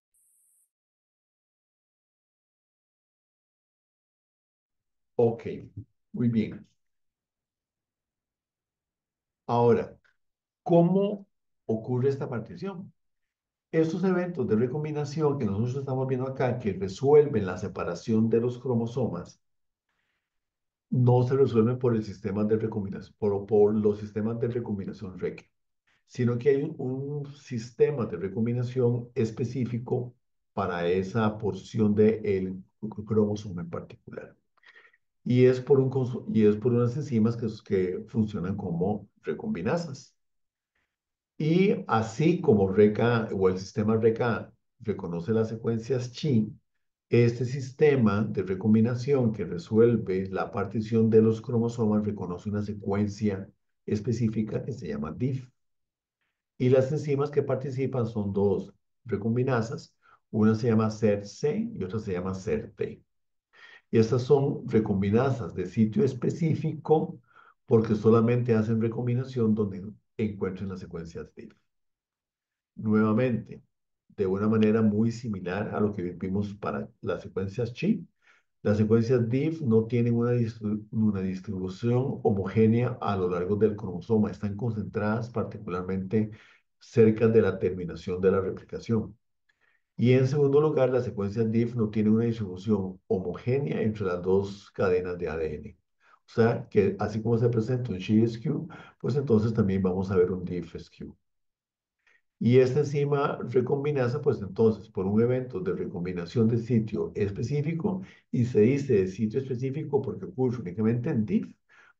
Ok, muy bien. Ahora, ¿cómo ocurre esta partición? Estos eventos de recombinación que nosotros estamos viendo acá, que resuelven la separación de los cromosomas, no se resuelven por el sistema de recombinación, por los sistemas de recombinación REC, sino que hay un sistema de recombinación específico para esa porción del cromosoma en particular. Y es por unas enzimas que funcionan como recombinasas. Y así como RECA o el sistema RECA reconoce las secuencias chi, este sistema de recombinación que resuelve la partición de los cromosomas reconoce una secuencia específica que se llama DIF. Y las enzimas que participan son dos recombinasas, una se llama SERC y otra se llama SERT. Y estas son recombinasas de sitio específico porque solamente hacen recombinación donde encuentren las secuencias DIF. Nuevamente, de una manera muy similar a lo que vimos para las secuencias chi, las secuencias DIF no tienen una distribución homogénea a lo largo del cromosoma, están concentradas particularmente cerca de la terminación de la replicación. Y en segundo lugar, las secuencias DIF no tienen una distribución homogénea entre las dos cadenas de ADN. O sea, que así como se presenta un chi skew, pues entonces también vamos a ver un DIF skew. Y esta enzima recombinasa, pues entonces, por un evento de recombinación de sitio específico, y se dice de sitio específico porque ocurre únicamente en DIF,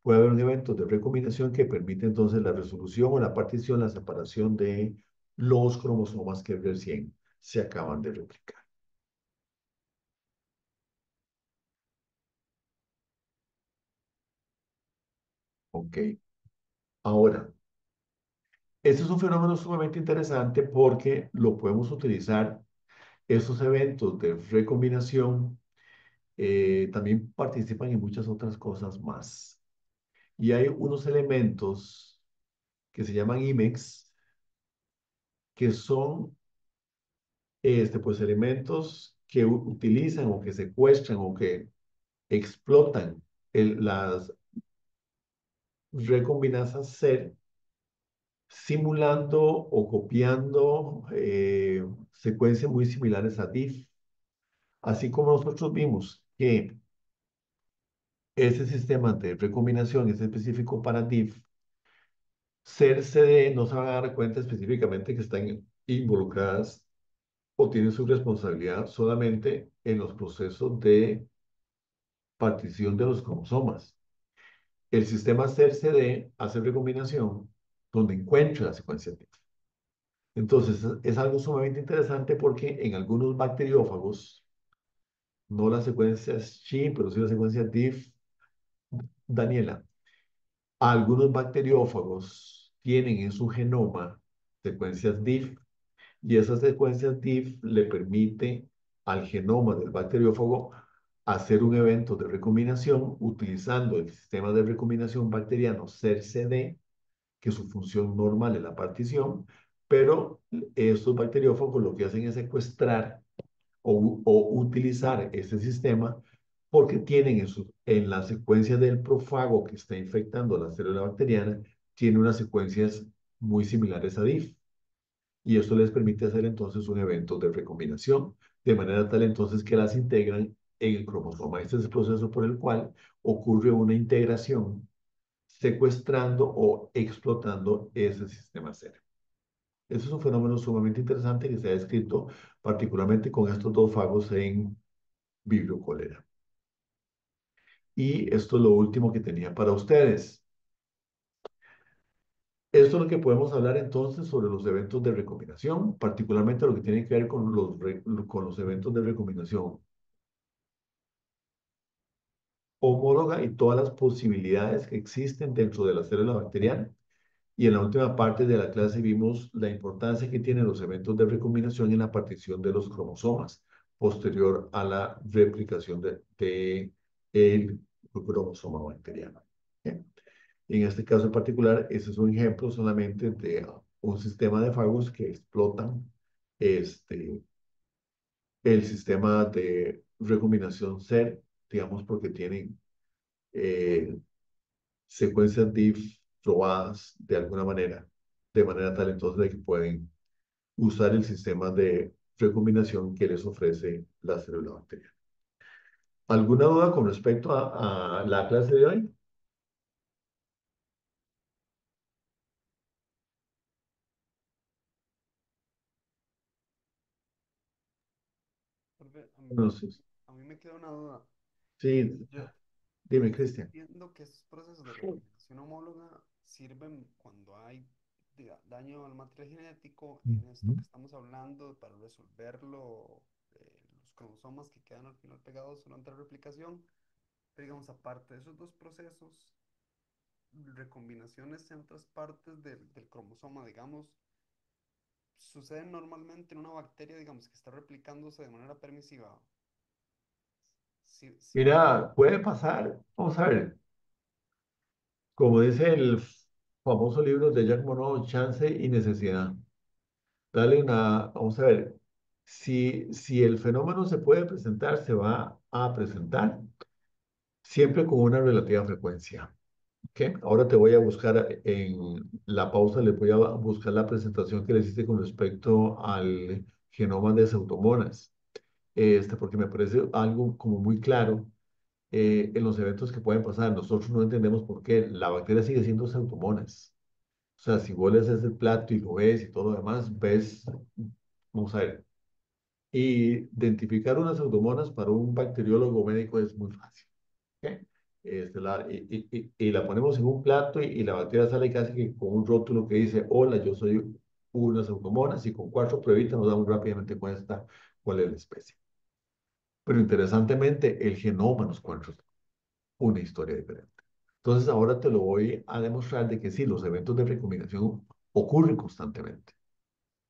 puede haber un evento de recombinación que permite entonces la resolución o la partición, la separación de los cromosomas que recién se acaban de replicar. Ok. Ahora, este es un fenómeno sumamente interesante porque lo podemos utilizar, estos eventos de recombinación también participan en muchas otras cosas más. Y hay unos elementos que se llaman IMEX, que son pues, elementos que utilizan o que secuestran o que explotan las recombinasas SER simulando o copiando secuencias muy similares a DIF. Así como nosotros vimos que ese sistema de recombinación es específico para DIF, CER-CD no se van a dar cuenta específicamente que están involucradas o tienen su responsabilidad solamente en los procesos de partición de los cromosomas. El sistema CER-CD hace recombinación donde encuentra la secuencia DIF. Entonces, es algo sumamente interesante porque en algunos bacteriófagos, no las secuencias SHIN, pero sí las secuencias DIF, Daniela, algunos bacteriófagos tienen en su genoma secuencias DIF y esas secuencias DIF le permite al genoma del bacteriófago hacer un evento de recombinación utilizando el sistema de recombinación bacteriano CER-CD, que su función normal es la partición, pero estos bacteriófagos lo que hacen es secuestrar o utilizar este sistema porque tienen en la secuencia del profago que está infectando la célula bacteriana, tiene unas secuencias muy similares a DIF. Y esto les permite hacer entonces un evento de recombinación, de manera tal entonces que las integran en el cromosoma. Este es el proceso por el cual ocurre una integración secuestrando o explotando ese sistema cero. Este es un fenómeno sumamente interesante que se ha descrito particularmente con estos dos fagos en Vibrio cólera. Y esto es lo último que tenía para ustedes. Esto es lo que podemos hablar entonces sobre los eventos de recombinación, particularmente lo que tiene que ver con los eventos de recombinación homóloga y todas las posibilidades que existen dentro de la célula bacteriana. Y en la última parte de la clase vimos la importancia que tienen los eventos de recombinación en la partición de los cromosomas, posterior a la replicación de el cromosoma bacteriano. Bien. En este caso en particular, ese es un ejemplo solamente de un sistema de fagos que explotan este, el sistema de recombinación SER, digamos, porque tienen eh, secuencias DIF probadas de alguna manera, de manera tal entonces de que pueden usar el sistema de recombinación que les ofrece la célula bacteriana. ¿Alguna duda con respecto a la clase de hoy? Profe, No sé. a mí me queda una duda. Sí, Yo, dime, yo Cristian. entiendo que estos procesos de recombinación homóloga sirven cuando hay daño al material genético en esto Ujú. que estamos hablando para resolverlo, los cromosomas que quedan al final pegados durante la replicación. Pero digamos, aparte de esos dos procesos, recombinaciones en otras partes del cromosoma, digamos, suceden normalmente en una bacteria, digamos, que está replicándose de manera permisiva. Sí me hago Mira, puede pasar, vamos a ver, como dice el famoso libro de Jacques Monod, chance y necesidad. Dale vamos a ver, si el fenómeno se puede presentar, se va a presentar siempre con una relativa frecuencia. ¿Ok? Ahora te voy a buscar en la pausa, le voy a buscar la presentación que le hiciste con respecto al genoma de Pseudomonas, porque me parece algo como muy claro en los eventos que pueden pasar. Nosotros no entendemos por qué la bacteria sigue siendo Pseudomonas. O sea, si vos le haces el plato y lo ves y todo lo demás, ves, vamos a ver, identificar unas pseudomonas para un bacteriólogo médico es muy fácil. ¿Ok? Y la ponemos en un plato y la bacteria sale casi que con un rótulo que dice, hola, yo soy una pseudomonas y con 4 pruebitas nos damos rápidamente cuenta cuál es la especie. Pero interesantemente, el genoma nos cuenta una historia diferente. Entonces ahora te lo voy a demostrar de que sí, los eventos de recombinación ocurren constantemente.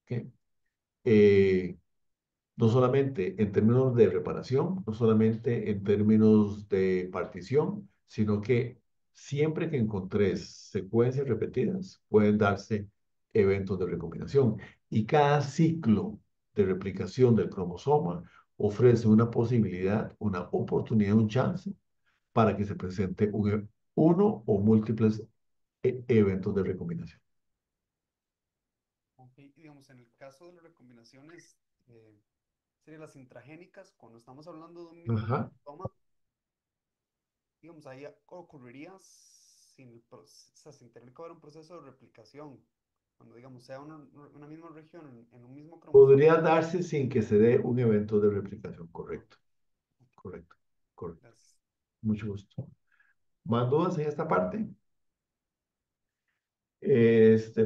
¿Ok? Eh, no solamente en términos de reparación, no solamente en términos de partición, sino que siempre que encontres secuencias repetidas, pueden darse eventos de recombinación. Y cada ciclo de replicación del cromosoma ofrece una posibilidad, una oportunidad, un chance para que se presente uno o múltiples eventos de recombinación. Ok, y digamos, en el caso de las recombinaciones, serían las intragénicas, cuando estamos hablando de un mismo Ajá. cromosoma, digamos, ahí ocurriría sin, o sea, sin tener que haber un proceso de replicación. Cuando, digamos, sea una misma región en un mismo cromosoma. Podría darse sin que se dé un evento de replicación, Ok, correcto, correcto, correcto. gracias. Mucho gusto. ¿Más dudas en esta parte?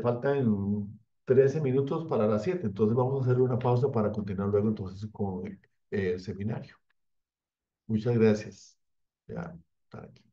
Faltan 13 minutos para las 7, entonces vamos a hacer una pausa para continuar luego entonces con el seminario. Muchas gracias. Ya, estar aquí.